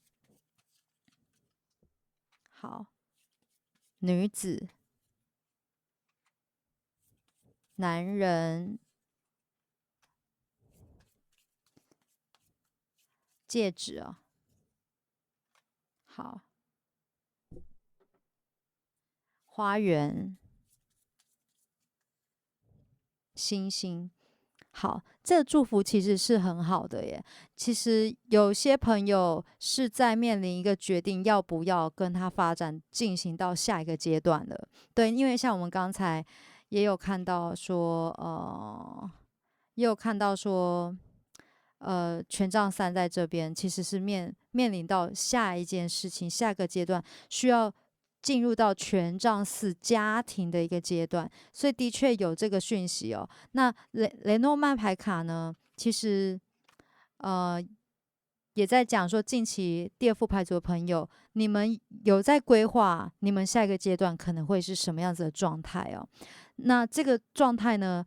好，女子、男人、戒指哦。好，花园、星星。好，这个祝福其实是很好的耶。其实有些朋友是在面临一个决定，要不要跟他发展进行到下一个阶段了。对，因为像我们刚才也有看到说，也有看到说，权杖三在这边其实是面临到下一件事情，下个阶段需要进入到权杖四家庭的一个阶段，所以的确有这个讯息哦。那雷诺曼牌卡呢，其实呃也在讲说，近期第二副牌组的朋友，你们有在规划你们下一个阶段可能会是什么样子的状态哦。那这个状态呢？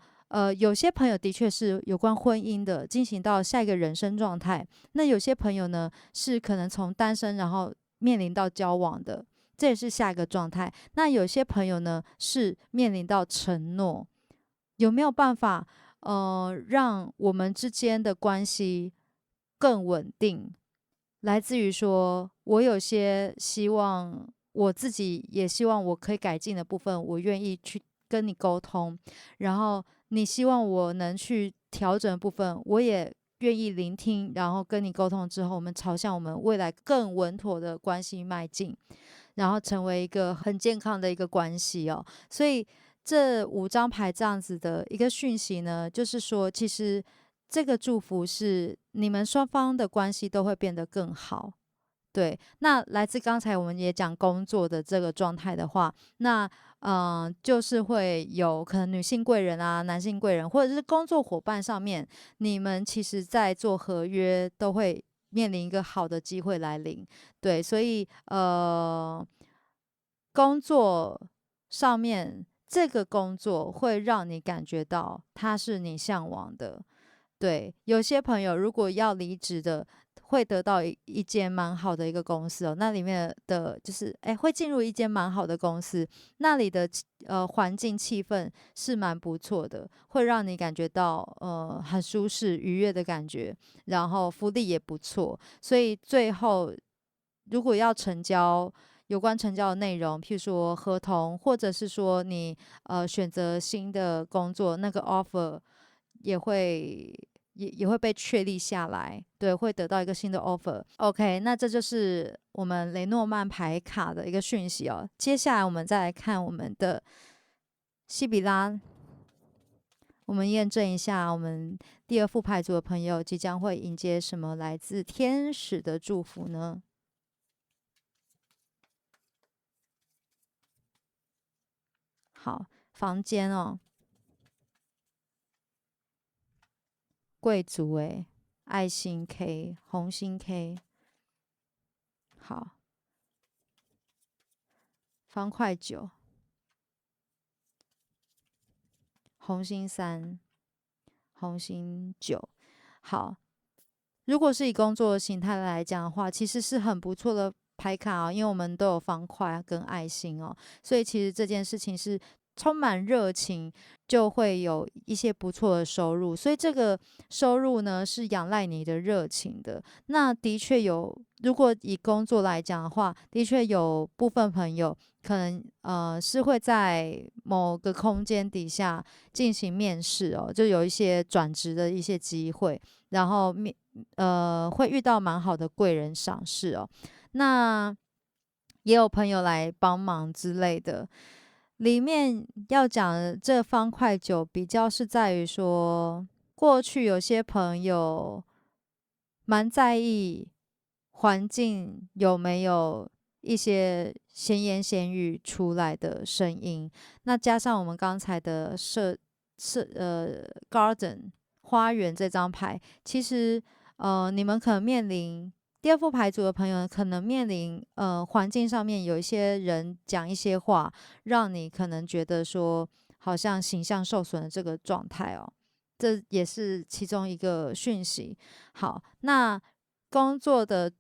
有些朋友的确是有关婚姻的，进行到下一个人生状态。那有些朋友呢，是可能从单身然后面临到交往的，这也是下一个状态。那有些朋友呢，是面临到承诺，有没有办法让我们之间的关系更稳定？来自于说我有些希望，我自己也希望我可以改进的部分，我愿意去跟你沟通，然后你希望我能去调整的部分，我也愿意聆听，然后跟你沟通之后，我们朝向我们未来更稳妥的关系迈进，然后成为一个很健康的一个关系哦。所以这五张牌这样子的一个讯息呢，就是说，其实这个祝福是你们双方的关系都会变得更好。对，那来自刚才我们也讲工作的这个状态的话，那就是会有可能女性贵人啊、男性贵人，或者是工作伙伴上面，你们其实在做合约都会面临一个好的机会来临。对，所以工作上面这个工作会让你感觉到它是你向往的。对，有些朋友如果要离职的，会得到一间蛮好的一个公司哦，那里面的就是会进入一间蛮好的公司，那里的环境气氛是蛮不错的，会让你感觉到很舒适愉悦的感觉，然后福利也不错，所以最后如果要成交。有关成交的内容，譬如说合同，或者是说你选择新的工作，那个 offer 也会也会被确立下来，对，会得到一个新的 offer。OK，那这就是我们雷诺曼牌卡的一个讯息哦。接下来我们再来看我们的西比拉，我们验证一下我们第二副牌组的朋友即将会迎接什么来自天使的祝福呢？好，房间哦，贵族爱心 K，红心 K，好，方块9，红心3，红心9。好，如果是以工作形态来讲的话，其实是很不错的牌卡哦，因为我们都有方块跟爱心哦，所以其实这件事情是充满热情，就会有一些不错的收入。所以这个收入呢是仰赖你的热情的。那的确有，如果以工作来讲的话，的确有部分朋友可能是会在某个空间底下进行面试哦，就有一些转职的一些机会。然后会遇到蛮好的贵人赏识哦。那也有朋友来帮忙之类的。里面要讲的这方块9比较是在于说，过去有些朋友蛮在意环境有没有一些闲言闲语出来的声音，那加上我们刚才的garden 花园这张牌，其实你们可能面临第二副牌组的朋友可能面临环境上面有一些人讲一些话，让你可能觉得说好像形象受损的这个状态哦，这也是其中一个讯息。好，那工作的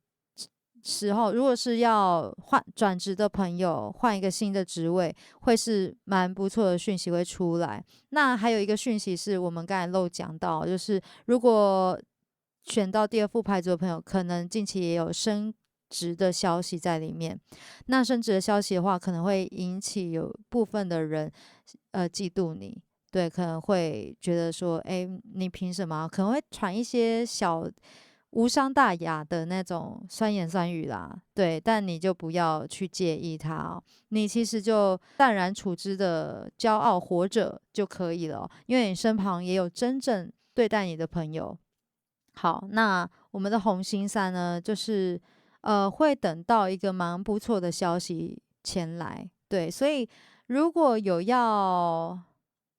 时候，如果是要换转职的朋友，换一个新的职位，会是蛮不错的讯息会出来。那还有一个讯息是我们刚才漏讲到，就是如果选到第二副牌组的朋友，可能近期也有升职的消息在里面。那升职的消息的话，可能会引起有部分的人嫉妒你。对，可能会觉得说，你凭什么？可能会传一些小无伤大雅的那种酸言酸语啦，对，但你就不要去介意它哦，你其实就淡然处之的骄傲活着就可以了哦，因为你身旁也有真正对待你的朋友。好，那我们的红心三呢，就是会等到一个蛮不错的消息前来，对，所以如果有要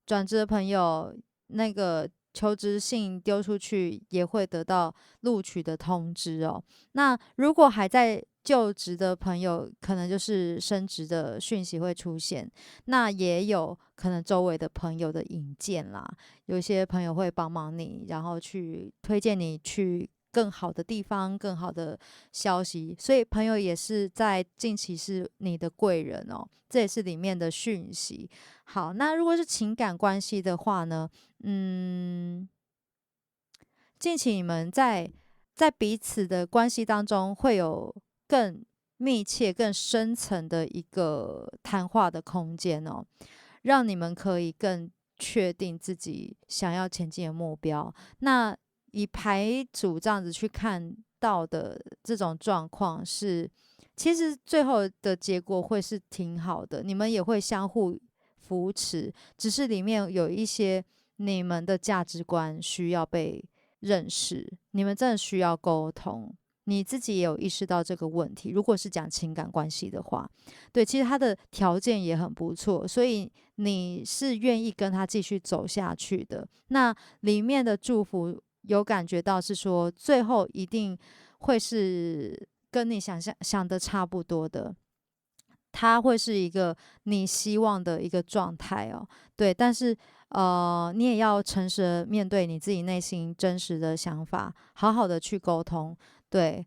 转职的朋友，那个求职信丢出去也会得到录取的通知哦。那如果还在就职的朋友，可能就是升职的讯息会出现。那也有可能周围的朋友的引荐啦，有一些朋友会帮忙你，然后去推荐你去更好的地方、更好的消息。所以朋友也是在近期是你的贵人哦，这也是里面的讯息。好，那如果是情感关系的话呢？近期你们在彼此的关系当中会有更密切、更深层的一个谈话的空间哦，让你们可以更确定自己想要前进的目标。那以牌组这样子去看到的这种状况是，其实最后的结果会是挺好的，你们也会相互扶持，只是里面有一些你们的价值观需要被认识，你们真的需要沟通。你自己也有意识到这个问题。如果是讲情感关系的话，对，其实他的条件也很不错，所以你是愿意跟他继续走下去的。那里面的祝福有感觉到是说，最后一定会是跟你想的差不多的，它会是一个你希望的一个状态哦。对，但是你也要诚实的面对你自己内心真实的想法，好好的去沟通。对，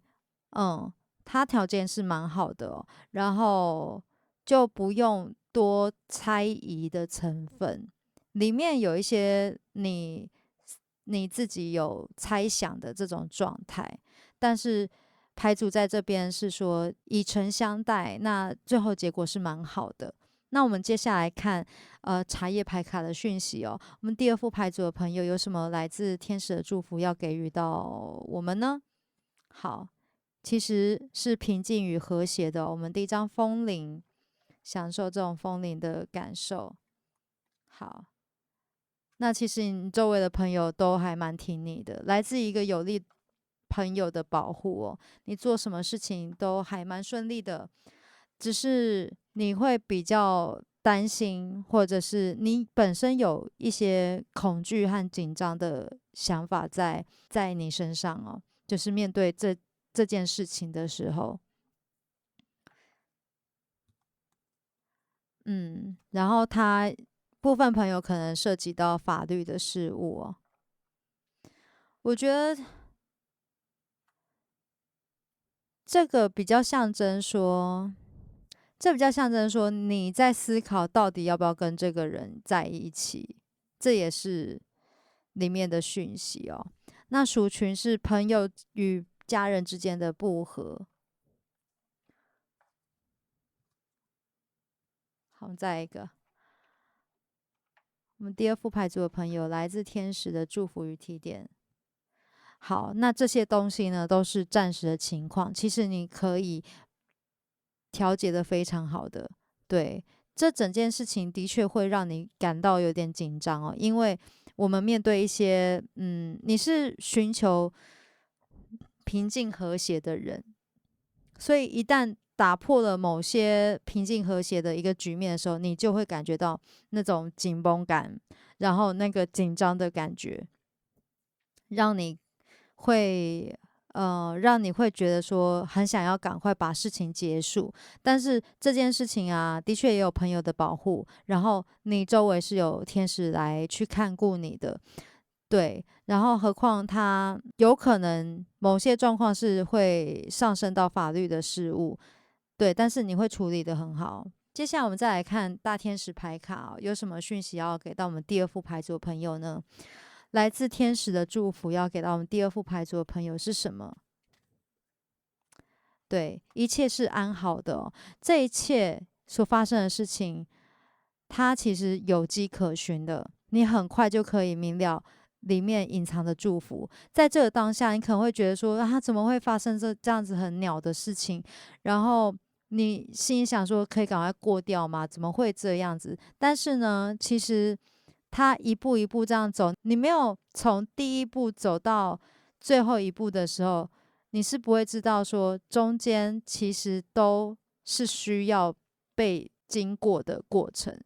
嗯，他条件是蛮好的哦，然后就不用多猜疑的成分，里面有一些你自己有猜想的这种状态，但是牌组在这边是说以诚相待，那最后结果是蛮好的。那我们接下来看茶叶牌卡的讯息哦。我们第二副牌组的朋友有什么来自天使的祝福要给予到我们呢？好，其实是平静与和谐的哦。我们第一张风铃，享受这种风铃的感受。好，那其实你周围的朋友都还蛮挺你的，来自一个有利朋友的保护哦。你做什么事情都还蛮顺利的，只是你会比较担心，或者是你本身有一些恐惧和紧张的想法在你身上哦。就是面对这件事情的时候，然后他部分朋友可能涉及到法律的事务哦。我觉得这个比较象征说，这比较象征说你在思考到底要不要跟这个人在一起，这也是里面的讯息哦。那属群是朋友与家人之间的不和。好，再来一个，我们第二副牌组的朋友来自天使的祝福与提点。好，那这些东西呢，都是暂时的情况，其实你可以调节的非常好的。对，这整件事情的确会让你感到有点紧张哦，因为我们面对一些，你是寻求平静和谐的人，所以一旦打破了某些平静和谐的一个局面的时候，你就会感觉到那种紧绷感，然后那个紧张的感觉，让你会让你会觉得说很想要赶快把事情结束，但是这件事情啊，的确也有朋友的保护，然后你周围是有天使来去看顾你的。对，然后何况他有可能某些状况是会上升到法律的事务，对，但是你会处理的很好。接下来我们再来看大天使牌卡哦，有什么讯息要给到我们第二副牌组的朋友呢？来自天使的祝福要给到我们第二副牌组的朋友是什么？对，一切是安好的哦。这一切所发生的事情，它其实有迹可循的，你很快就可以明了里面隐藏的祝福。在这个当下，你可能会觉得说，啊，怎么会发生这样子很鸟的事情？然后你心里想说，可以赶快过掉吗？怎么会这样子？但是呢，其实他一步一步这样走，你没有从第一步走到最后一步的时候，你是不会知道说中间其实都是需要被经过的过程。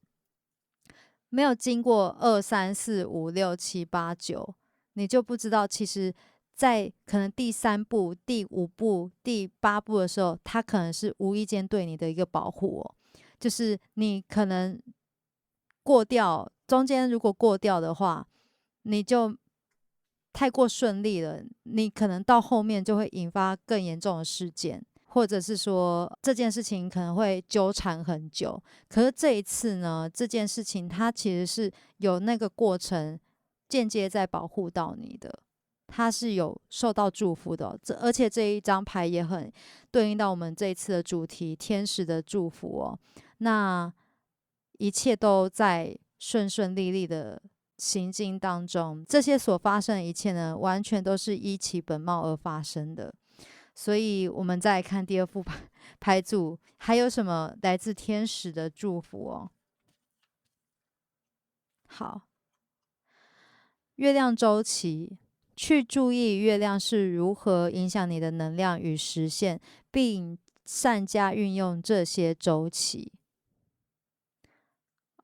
没有经过二三四五六七八九，你就不知道其实，在可能第三步、第五步、第八步的时候，它可能是无意间对你的一个保护哦。就是你可能过掉，中间如果过掉的话，你就太过顺利了，你可能到后面就会引发更严重的事件。或者是说这件事情可能会纠缠很久，可是这一次呢，这件事情它其实是有那个过程间接在保护到你的，它是有受到祝福的哦。而且这一张牌也很对应到我们这一次的主题——天使的祝福哦。那一切都在顺顺利利的行进当中，这些所发生的一切呢，完全都是依其本貌而发生的。所以，我们再来看第二副牌组，还有什么来自天使的祝福哦？好，月亮周期去注意月亮是如何影响你的能量与实现，并善加运用这些周期。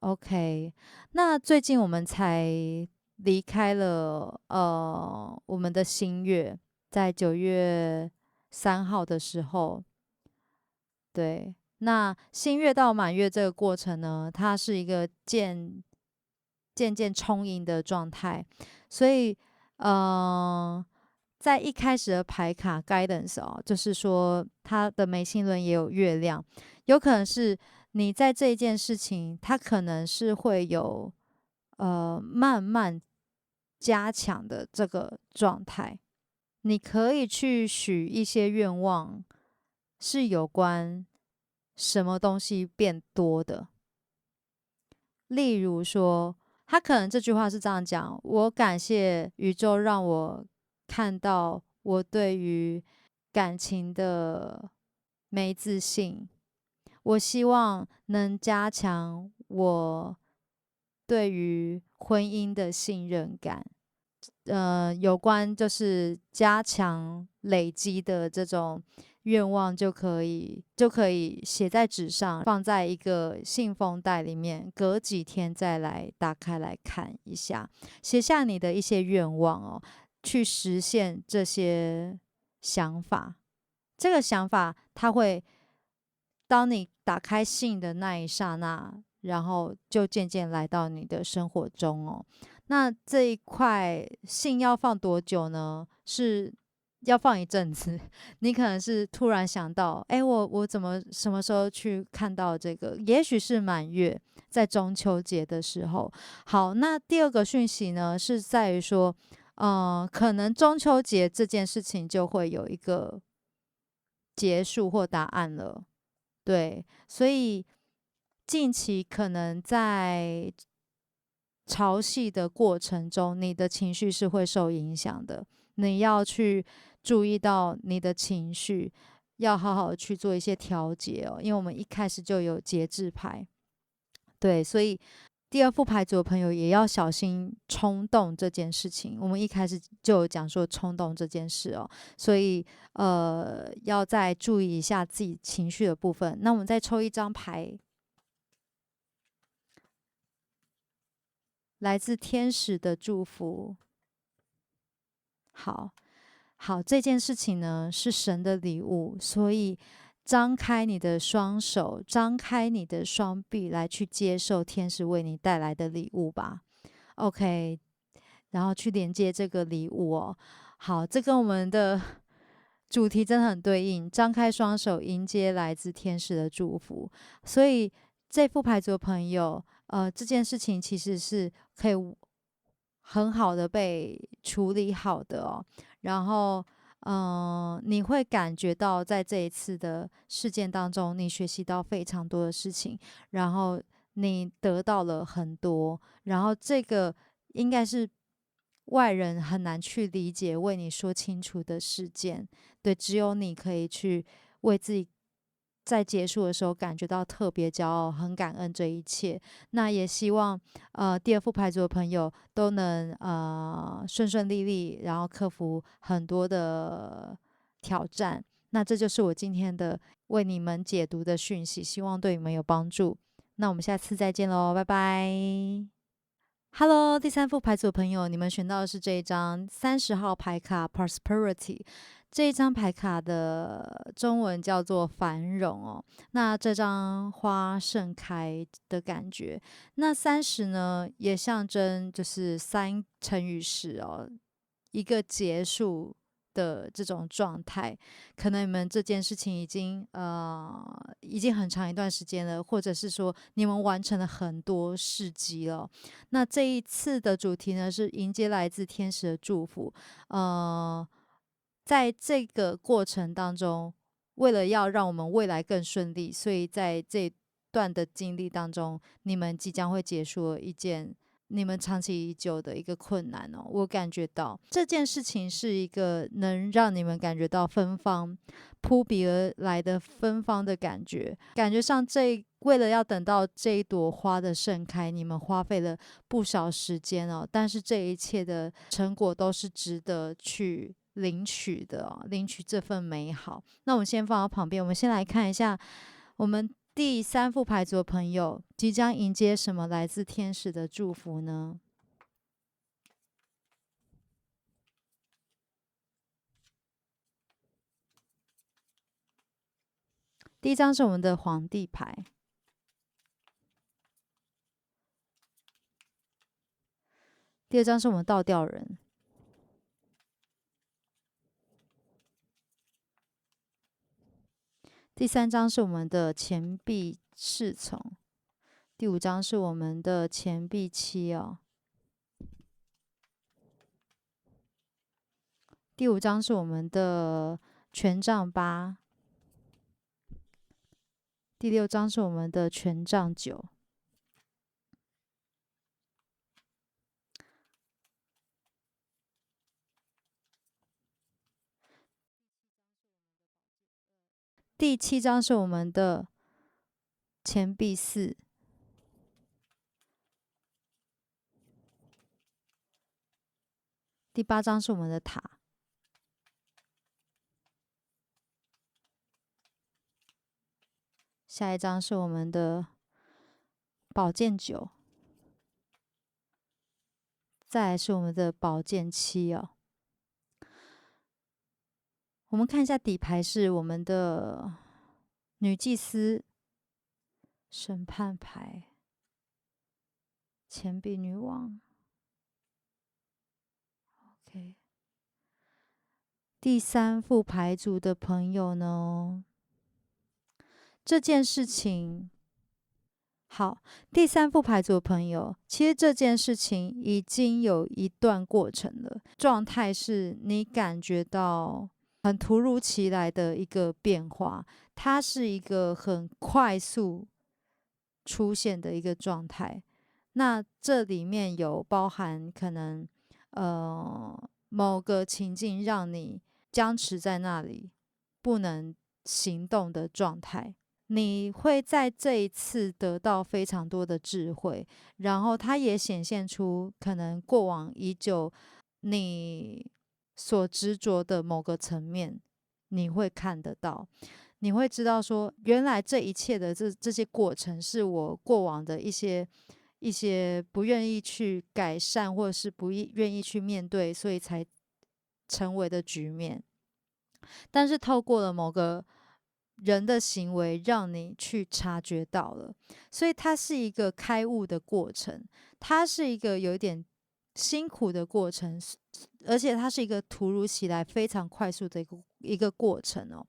OK，那最近我们才离开了我们的新月，在9月3号的时候，对，那新月到满月这个过程呢，它是一个渐渐充盈的状态，所以在一开始的牌卡 guidance 就是说它的眉心轮也有月亮，有可能是你在这一件事情，它可能是会有慢慢加强的这个状态。你可以去许一些愿望，是有关什么东西变多的。例如说，他可能这句话是这样讲：我感谢宇宙让我看到我对于感情的没自信，我希望能加强我对于婚姻的信任感。有关就是加强累积的这种愿望，就可以写在纸上，放在一个信封袋里面，隔几天再来打开来看一下，写下你的一些愿望去实现这些想法。这个想法它会，当你打开信的那一刹那，然后就渐渐来到你的生活中那这一块信要放多久呢？是要放一阵子。你可能是突然想到，哎，我怎么什么时候去看到这个？也许是满月，在中秋节的时候。好，那第二个讯息呢，是在于说，可能中秋节这件事情就会有一个结束或答案了。对，所以近期可能在潮汐的过程中，你的情绪是会受影响的。你要去注意到你的情绪，要好好的去做一些调节因为我们一开始就有节制牌，对，所以第二副牌组的朋友也要小心冲动这件事情。我们一开始就有讲说冲动这件事所以要再注意一下自己情绪的部分。那我们再抽一张牌，来自天使的祝福。好，这件事情呢是神的礼物，所以张开你的双手，张开你的双臂，来去接受天使为你带来的礼物吧。OK，然后去连接这个礼物好，这跟我们的主题真的很对应，张开双手迎接来自天使的祝福。所以这副牌组的朋友，这件事情其实是可以很好的被处理好的然后，你会感觉到在这一次的事件当中，你学习到非常多的事情，然后你得到了很多，然后这个应该是外人很难去理解、为你说清楚的事件。对，只有你可以去为自己在结束的时候感觉到特别骄傲，很感恩这一切。那也希望第二副牌组的朋友都能顺顺利利，然后克服很多的挑战。那这就是我今天的为你们解读的讯息，希望对你们有帮助。那我们下次再见喽，拜拜。Hello，第三副牌组的朋友，你们选到的是这一张30号牌卡 Prosperity。这一张牌卡的中文叫做繁荣那这张花盛开的感觉，那30呢也象征就是3乘以10一个结束的这种状态。可能你们这件事情已经很长一段时间了，或者是说你们完成了很多事迹了。那这一次的主题呢是迎接来自天使的祝福，在这个过程当中，为了要让我们未来更顺利，所以在这段的经历当中，你们即将会结束一件你们长期已久的一个困难哦。我感觉到这件事情是一个能让你们感觉到芬芳扑鼻而来的芬芳的感觉，感觉上为了要等到这一朵花的盛开，你们花费了不少时间哦。但是这一切的成果都是值得去领取的哦，领取这份美好。那我们先放到旁边，我们先来看一下我们第三副牌组的朋友即将迎接什么来自天使的祝福呢？第一张是我们的皇帝牌，第二张是我们倒吊人，第三张是我们的钱币侍从，第五张是我们的钱币七哦，第五张是我们的权杖八，第六张是我们的权杖九，第七张是我们的钱币四，第八张是我们的塔，下一张是我们的宝剑九，再来是我们的宝剑七哦。我们看一下底牌是我们的女祭司、审判牌、钱币女王。OK，第三副牌组的朋友呢，这件事情好，第三副牌组的朋友，其实这件事情已经有一段过程了，状态是你感觉到很突如其来的一个变化，它是一个很快速出现的一个状态。那这里面有包含可能某个情境让你僵持在那里，不能行动的状态。你会在这一次得到非常多的智慧，然后它也显现出可能过往已久你所执着的某个层面，你会看得到，你会知道说，原来这一切的这些过程是我过往的一些不愿意去改善，或者是不愿意去面对，所以才成为的局面。但是透过了某个人的行为，让你去察觉到了，所以它是一个开悟的过程，它是一个有一点辛苦的过程，而且它是一个突如其来、非常快速的一个过程哦。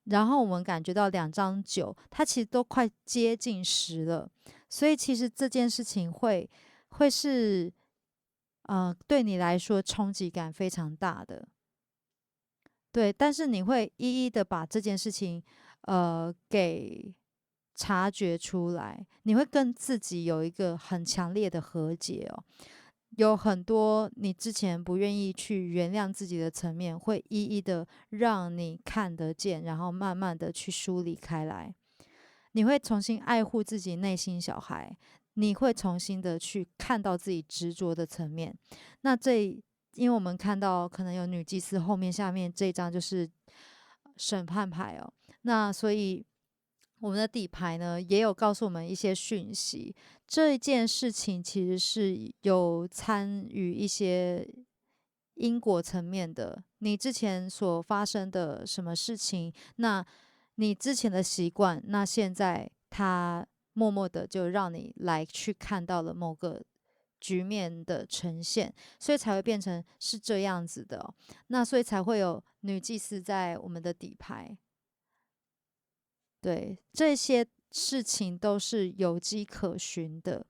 然后我们感觉到两张九，它其实都快接近10了，所以其实这件事情会是对你来说冲击感非常大的。对，但是你会一一的把这件事情，给察觉出来，你会跟自己有一个很强烈的和解哦。有很多你之前不愿意去原谅自己的层面，会一一的让你看得见，然后慢慢的去梳理开来。你会重新爱护自己内心小孩，你会重新的去看到自己执着的层面。那因为我们看到可能有女祭司后面下面这一张就是审判牌哦，那所以我们的底牌呢也有告诉我们一些讯息，这件事情其实是有参与一些因果层面的，你之前所发生的什么事情，那你之前的习惯，那现在它默默的就让你来去看到了某个局面的呈现，所以才会变成是这样子的哦，那所以才会有女祭司在我们的底牌。对，这些事情都是有迹可循的，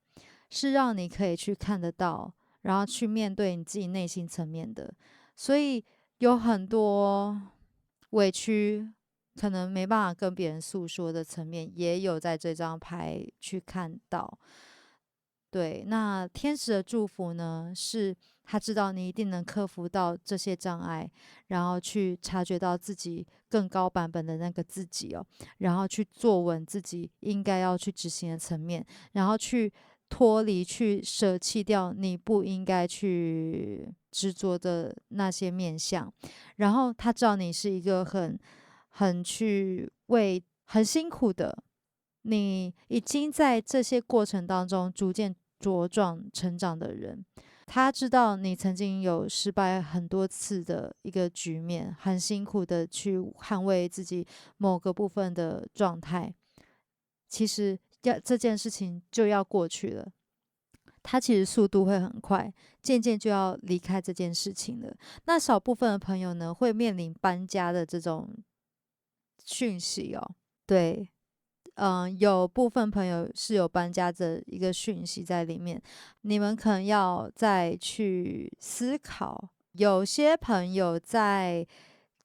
是让你可以去看得到，然后去面对你自己内心层面的。所以有很多委屈，可能没办法跟别人诉说的层面，也有在这张牌去看到。对，那天使的祝福呢，是他知道你一定能克服到这些障碍，然后去察觉到自己更高版本的那个自己哦，然后去坐稳自己应该要去执行的层面，然后去脱离、去舍弃掉你不应该去执着的那些面相，然后他知道你是一个很去为很辛苦的。你已经在这些过程当中逐渐茁壮成长的人，他知道你曾经有失败很多次的一个局面，很辛苦的去捍卫自己某个部分的状态。其实这件事情就要过去了，他其实速度会很快，渐渐就要离开这件事情了。那少部分的朋友呢，会面临搬家的这种讯息哦，对。有部分朋友是有搬家的一个讯息在里面，你们可能要再去思考。有些朋友在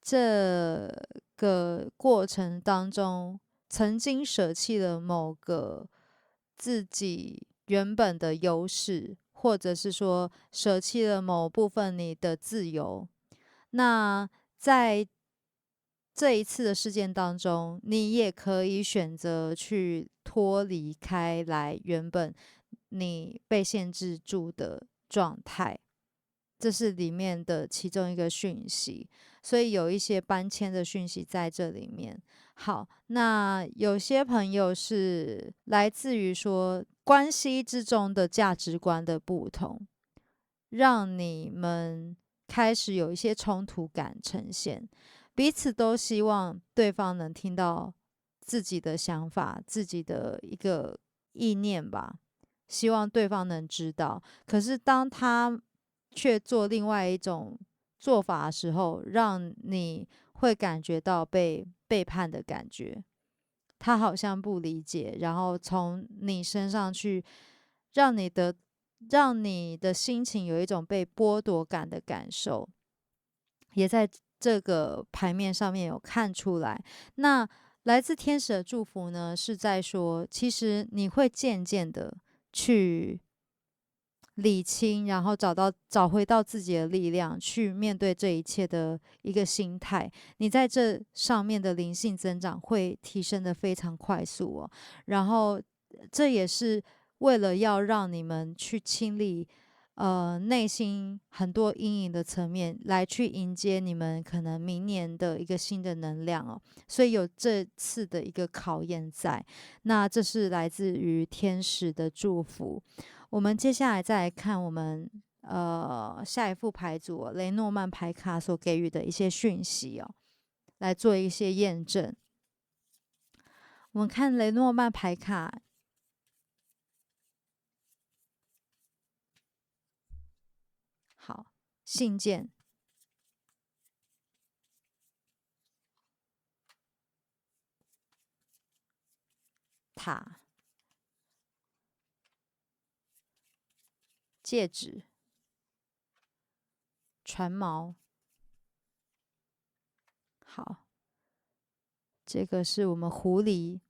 这个过程当中，曾经舍弃了某个自己原本的优势，或者是说舍弃了某部分你的自由。那在这一次的事件当中，你也可以选择去脱离开来原本你被限制住的状态，这是里面的其中一个讯息。所以有一些搬迁的讯息在这里面。好，那有些朋友是来自于说关系之中的价值观的不同，让你们开始有一些冲突感呈现，彼此都希望对方能听到自己的想法、自己的一个意念吧，希望对方能知道。可是当他却做另外一种做法的时候，让你会感觉到被背叛的感觉。他好像不理解，然后从你身上去让你的让你的心情有一种被剥夺感的感受，也在这个牌面上面有看出来。那来自天使的祝福呢，是在说，其实你会渐渐的去理清，然后找回到自己的力量，去面对这一切的一个心态。你在这上面的灵性增长会提升的非常快速哦。然后这也是为了要让你们去清理内心很多阴影的层面，来去迎接你们可能明年的一个新的能量哦。所以有这次的一个考验在，那这是来自于天使的祝福。我们接下来再来看我们下一副牌组雷诺曼牌卡所给予的一些讯息哦，来做一些验证。我们看雷诺曼牌卡，好，信件、塔、戒指、船锚。好，这个是我们狐狸。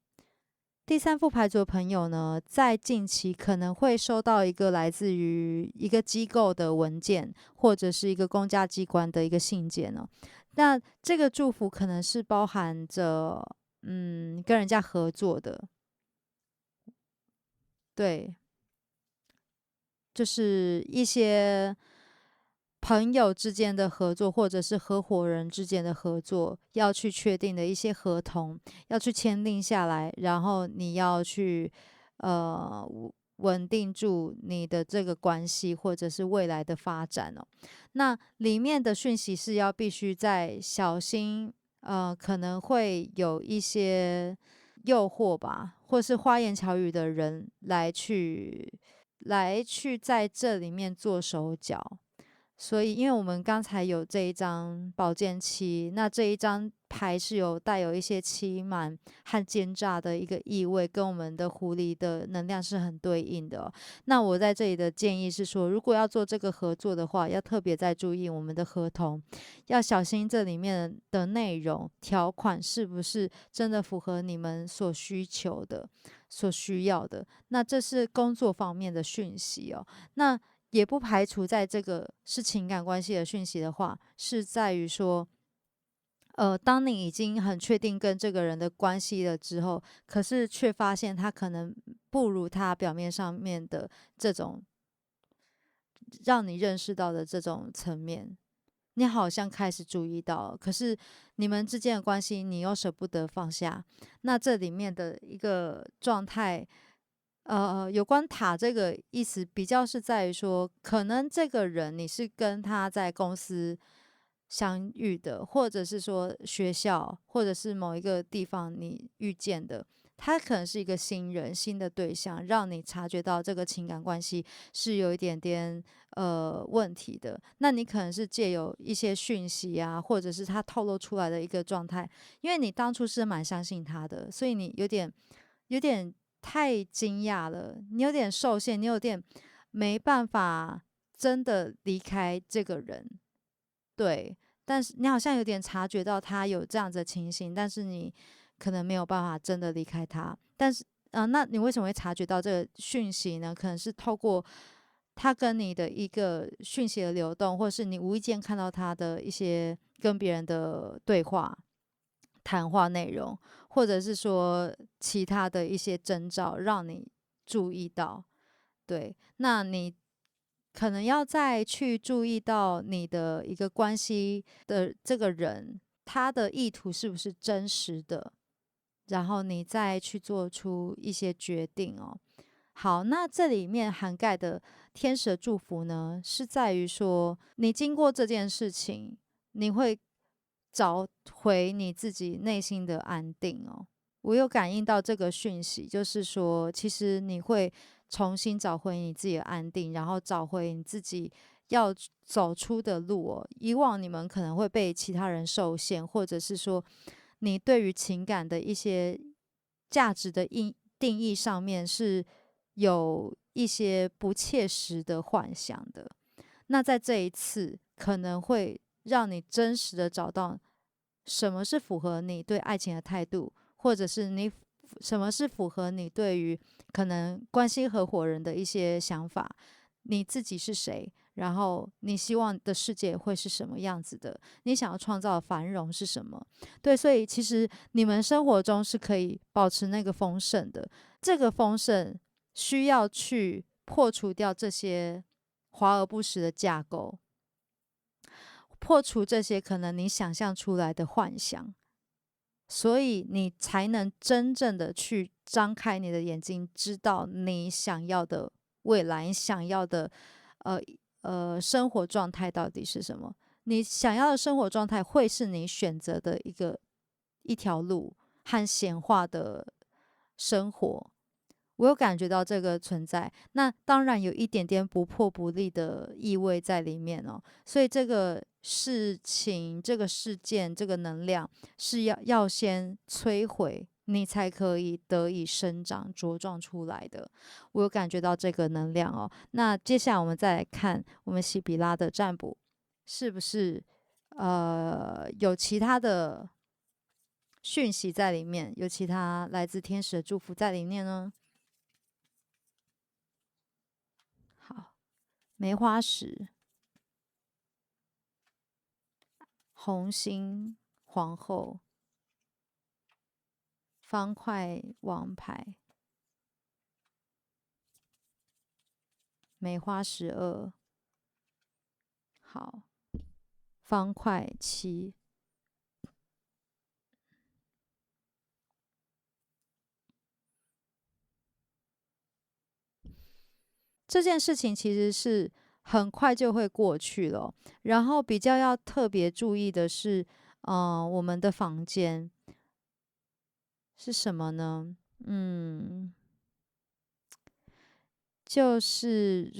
第三副牌组的朋友呢，在近期可能会收到一个来自于一个机构的文件，或者是一个公家机关的一个信件哦。那这个祝福可能是包含着跟人家合作的，对，就是一些朋友之间的合作，或者是合伙人之间的合作，要去确定的一些合同，要去签订下来，然后你要去呃稳定住你的这个关系，或者是未来的发展哦。那里面的讯息是要必须在小心，可能会有一些诱惑吧，或是花言巧语的人来去在这里面做手脚。所以，因为我们刚才有这一张宝剑七，那这一张牌是有带有一些欺瞒和奸诈的一个意味，跟我们的狐狸的能量是很对应的哦。那我在这里的建议是说，如果要做这个合作的话，要特别再注意我们的合同，要小心这里面的内容条款是不是真的符合你们所需求的、所需要的。那这是工作方面的讯息哦。那也不排除在这个是情感关系的讯息的话，是在于说，当你已经很确定跟这个人的关系了之后，可是却发现他可能不如他表面上面的这种让你认识到的这种层面，你好像开始注意到了，可是你们之间的关系你又舍不得放下，那这里面的一个状态。有关塔这个意思比较是在于说，可能这个人你是跟他在公司相遇的，或者是说学校，或者是某一个地方你遇见的，他可能是一个新人、新的对象，让你察觉到这个情感关系是有一点点问题的。那你可能是借由一些讯息啊，或者是他透露出来的一个状态，因为你当初是蛮相信他的，所以你有点太惊讶了，你有点受限，你有点没办法真的离开这个人，对。但是你好像有点察觉到他有这样子的情形，但是你可能没有办法真的离开他。但是，那你为什么会察觉到这个讯息呢？可能是透过他跟你的一个讯息的流动，或是你无意间看到他的一些跟别人的对话、谈话内容，或者是说其他的一些征兆，让你注意到。对，那你可能要再去注意到你的一个关系的这个人，他的意图是不是真实的，然后你再去做出一些决定哦。好，那这里面涵盖的天使的祝福呢，是在于说，你经过这件事情，你会找回你自己内心的安定哦。我有感应到这个讯息，就是说，其实你会重新找回你自己的安定，然后找回你自己要走出的路哦。以往你们可能会被其他人受限，或者是说，你对于情感的一些价值的定义上面是有一些不切实的幻想的。那在这一次，可能会让你真实的找到什么是符合你对爱情的态度，或者是什么是符合你对于可能关系合伙人的一些想法，你自己是谁，然后你希望的世界会是什么样子的，你想要创造的繁荣是什么？对，所以其实你们生活中是可以保持那个丰盛的，这个丰盛需要去破除掉这些华而不实的架构，破除这些可能你想象出来的幻想，所以你才能真正的去张开你的眼睛，知道你想要的未来，你想要的呃生活状态到底是什么？你想要的生活状态会是你选择的一条路和显化的生活。我有感觉到这个存在，那当然有一点点不破不立的意味在里面哦。所以这个事情、这个事件、这个能量是要先摧毁，你才可以得以生长茁壮出来的。我有感觉到这个能量哦。那接下来我们再来看我们喜比拉的占卜，是不是有其他的讯息在里面，有其他来自天使的祝福在里面呢？好，梅花石、红心皇后、方块王牌、梅花12，好，方块7。这件事情其实是很快就会过去了哦，然后比较要特别注意的是，我们的房间是什么呢？嗯，就是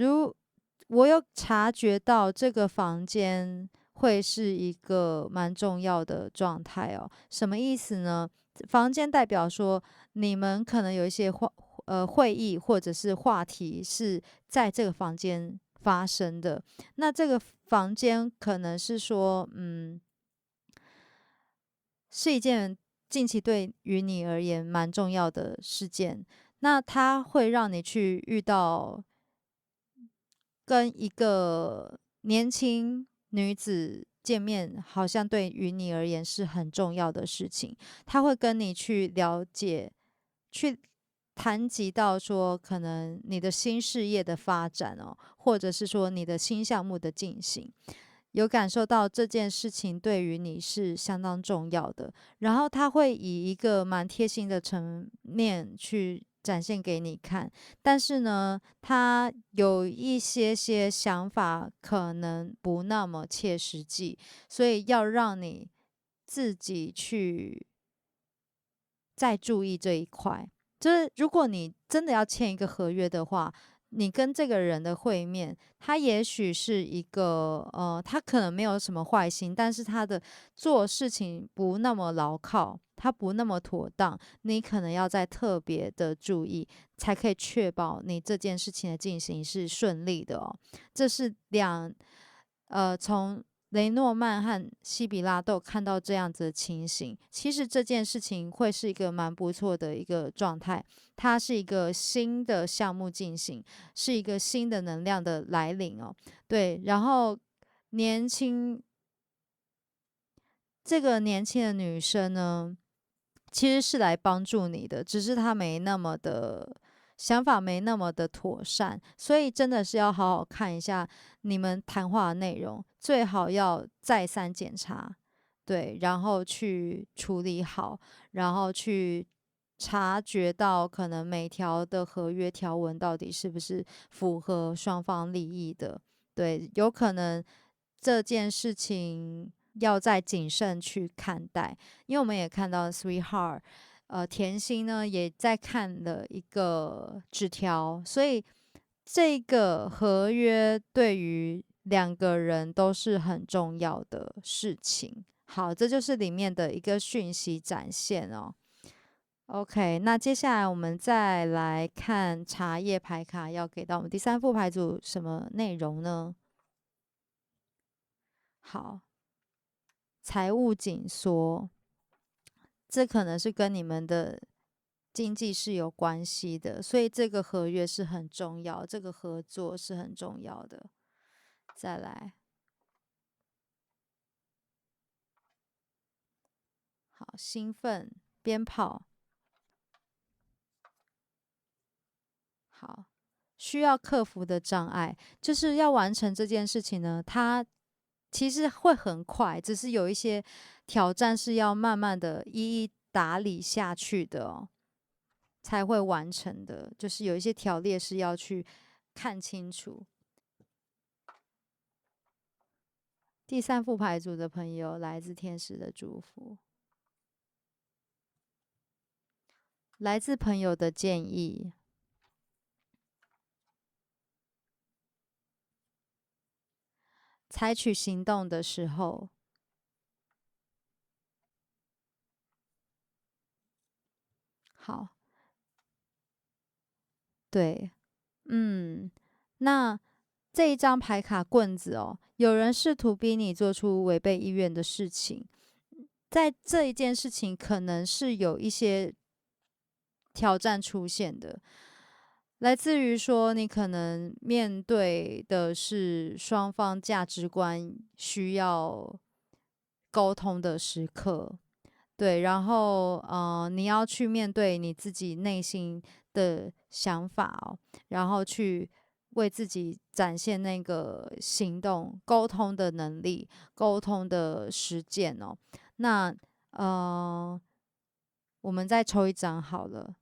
我有察觉到这个房间会是一个蛮重要的状态哦。什么意思呢？房间代表说你们可能有一些会议或者是话题是在这个房间发生的。那这个房间可能是说，是一件近期对于你而言蛮重要的事件。那它会让你去遇到跟一个年轻女子见面，好像对于你而言是很重要的事情。他会跟你去了解，去谈及到说，可能你的新事业的发展哦，或者是说你的新项目的进行。有感受到这件事情对于你是相当重要的，然后他会以一个蛮贴心的层面去展现给你看，但是呢，他有一些想法可能不那么切实际，所以要让你自己去再注意这一块。就是如果你真的要签一个合约的话，你跟这个人的会面，他也许是一个他可能没有什么坏心，但是他的做事情不那么牢靠，他不那么妥当，你可能要再特别的注意，才可以确保你这件事情的进行是顺利的哦。这是从雷诺曼和西比拉都有看到这样子的情形。其实这件事情会是一个蛮不错的一个状态，它是一个新的项目进行，是一个新的能量的来临哦。对，然后年轻这个年轻的女生呢，其实是来帮助你的，只是她没那么的想法没那么的妥善，所以真的是要好好看一下你们谈话的内容，最好要再三检查，对，然后去处理好，然后去察觉到可能每条的合约条文到底是不是符合双方利益的，对，有可能这件事情要再谨慎去看待。因为我们也看到 Sweetheart，甜心呢也在看了一个纸条，所以这个合约对于两个人都是很重要的事情。好，这就是里面的一个讯息展现哦。OK，那接下来我们再来看茶叶牌卡要给到我们第三副牌组什么内容呢？好，财务紧缩，这可能是跟你们的经济是有关系的，所以这个合约是很重要，这个合作是很重要的。再来，好，兴奋，鞭炮，好，需要克服的障碍，就是要完成这件事情呢，它其实会很快，只是有一些挑战是要慢慢的一一打理下去的哦，才会完成的。就是有一些条列是要去看清楚。第三副牌组的朋友，来自天使的祝福，来自朋友的建议，采取行动的时候，好，对，那这一张牌卡棍子哦，有人试图逼你做出违背意愿的事情，在这一件事情可能是有一些挑战出现的，来自于说你可能面对的是双方价值观需要沟通的时刻，对，然后你要去面对你自己内心的想法哦，然后去为自己展现那个行动、沟通的能力、沟通的实践哦。那我们再抽一张好了。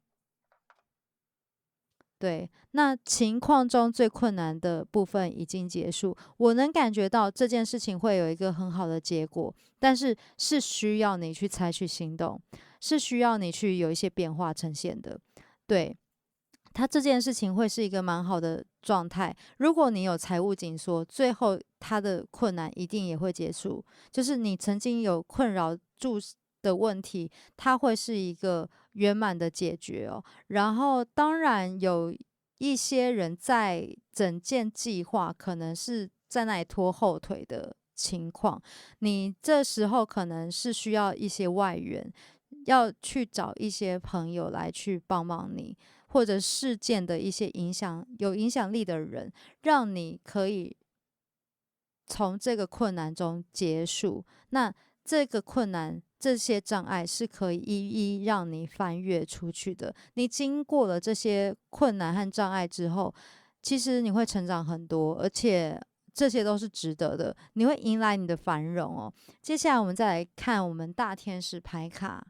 对，那情况中最困难的部分已经结束，我能感觉到这件事情会有一个很好的结果，但是是需要你去采取行动，是需要你去有一些变化呈现的。对，它这件事情会是一个蛮好的状态。如果你有财务紧缩，最后它的困难一定也会结束。就是你曾经有困扰住的问题，它会是一个圆满的解决哦。然后当然有一些人在整件计划可能是在那里拖后腿的情况，你这时候可能是需要一些外援，要去找一些朋友来去帮忙你，或者事件的一些有影响力的人，让你可以从这个困难中结束。那这个困难、这些障碍是可以一一让你翻越出去的。你经过了这些困难和障碍之后，其实你会成长很多，而且这些都是值得的。你会迎来你的繁荣哦。接下来我们再来看我们大天使牌卡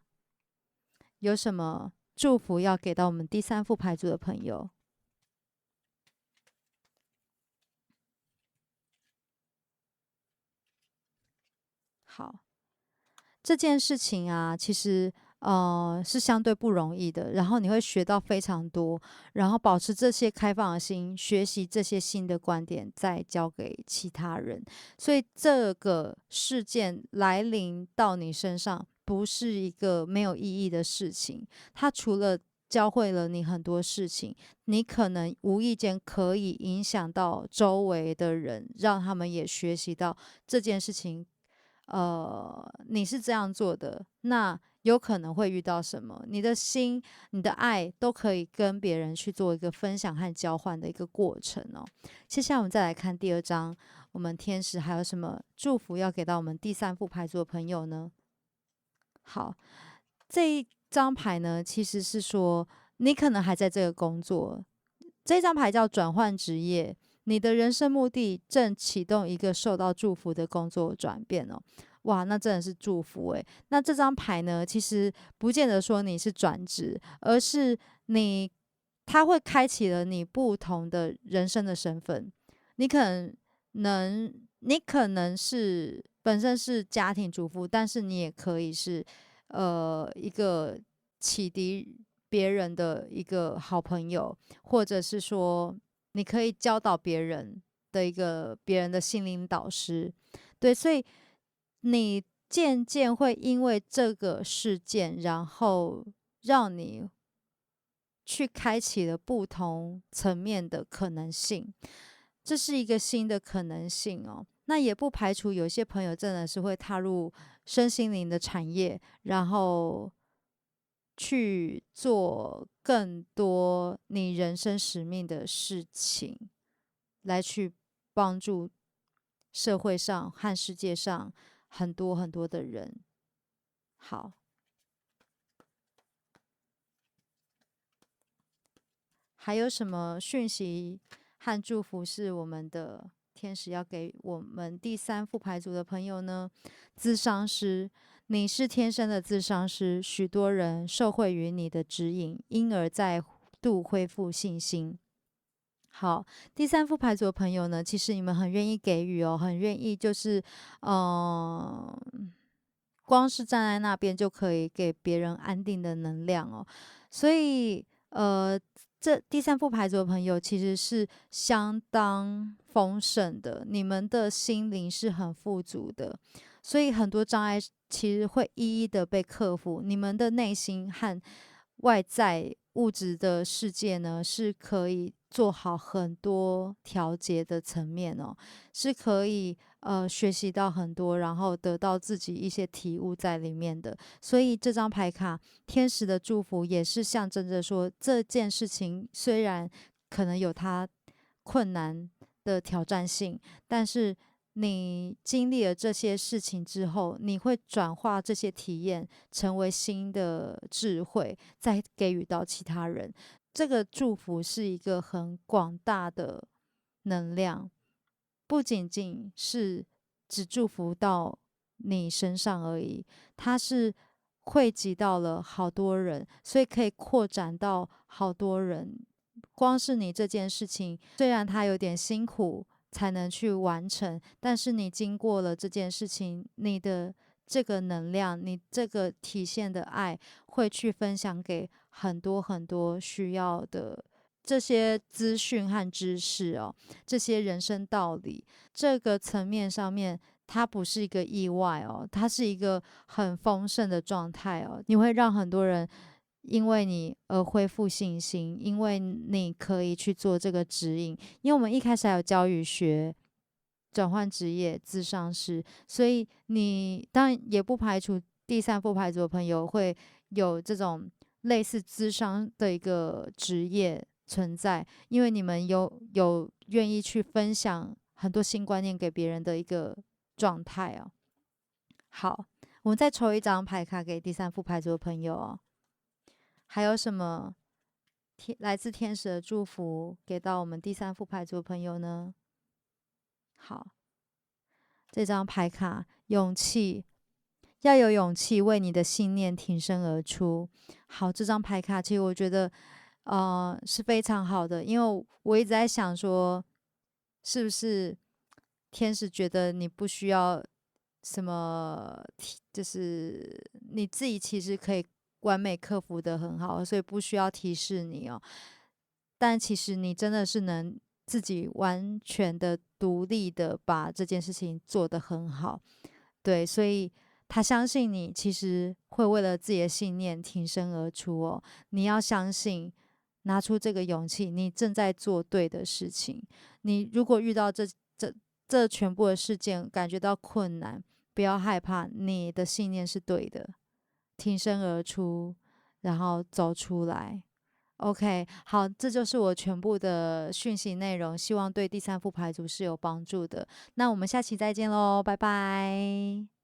有什么祝福要给到我们第三副牌组的朋友。好，这件事情啊，其实是相对不容易的。然后你会学到非常多，然后保持这些开放的心，学习这些新的观点，再交给其他人。所以这个事件来临到你身上，不是一个没有意义的事情。它除了教会了你很多事情，你可能无意间可以影响到周围的人，让他们也学习到这件事情。你是这样做的，那有可能会遇到什么？你的心、你的爱都可以跟别人去做一个分享和交换的一个过程哦。接下来我们再来看第二章，我们天使还有什么祝福要给到我们第三副牌组的朋友呢？好，这一张牌呢，其实是说你可能还在这个工作，这张牌叫转换职业，你的人生目的正启动一个受到祝福的工作转变哦。哇，那真的是祝福诶。那这张牌呢，其实不见得说你是转职，而是你，它会开启了你不同的人生的身份。你可能，你可能是本身是家庭主妇，但是你也可以是一个启迪别人的一个好朋友，或者是说你可以教导别人的一个别人的心灵导师。对，所以你渐渐会因为这个事件，然后让你去开启了不同层面的可能性，这是一个新的可能性哦。那也不排除有些朋友真的是会踏入身心灵的产业，然后去做更多你人生使命的事情，来去帮助社会上和世界上很多很多的人。好，还有什么讯息和祝福是我们的天使要给我们第三副牌组的朋友呢？咨商师，你是天生的咨商师，许多人受惠于你的指引，因而再度恢复信心。好，第三副牌组的朋友呢，其实你们很愿意给予哦，很愿意就是，嗯、光是站在那边就可以给别人安定的能量哦。所以，这第三副牌组的朋友其实是相当丰盛的，你们的心灵是很富足的，所以很多障碍其实会一一的被克服。你们的内心和外在物质的世界呢，是可以做好很多调节的层面哦，是可以学习到很多，然后得到自己一些体悟在里面的。所以这张牌卡天使的祝福也是象征着说，这件事情虽然可能有它困难的挑战性，但是你经历了这些事情之后，你会转化这些体验成为新的智慧，再给予到其他人。这个祝福是一个很广大的能量，不仅仅是只祝福到你身上而已，它是汇集到了好多人，所以可以扩展到好多人。光是你这件事情，虽然它有点辛苦才能去完成，但是你经过了这件事情，你的这个能量，你这个体现的爱，会去分享给很多很多需要的这些资讯和知识哦，这些人生道理，这个层面上面，它不是一个意外哦，它是一个很丰盛的状态哦。你会让很多人因为你而恢复信心，因为你可以去做这个指引。因为我们一开始还有教育学、转换职业、咨商师，所以你当然也不排除第三副牌组的朋友会有这种类似咨商的一个职业存在，因为你们有愿意去分享很多新观念给别人的一个状态哦。好，我们再抽一张牌卡给第三副牌组的朋友哦。还有什么来自天使的祝福给到我们第三副牌组的朋友呢？好，这张牌卡，勇气，要有勇气为你的信念挺身而出。好，这张牌卡其实我觉得，是非常好的，因为我一直在想说，是不是天使觉得你不需要什么就是你自己其实可以完美克服的很好，所以不需要提示你哦。但其实你真的是能自己完全的独立的把这件事情做得很好，对，所以他相信你其实会为了自己的信念挺身而出哦。你要相信，拿出这个勇气，你正在做对的事情。你如果遇到这全部的事件，感觉到困难，不要害怕，你的信念是对的，挺身而出，然后走出来。OK，好，这就是我全部的讯息内容，希望对第三副牌组是有帮助的。那我们下期再见喽，拜拜。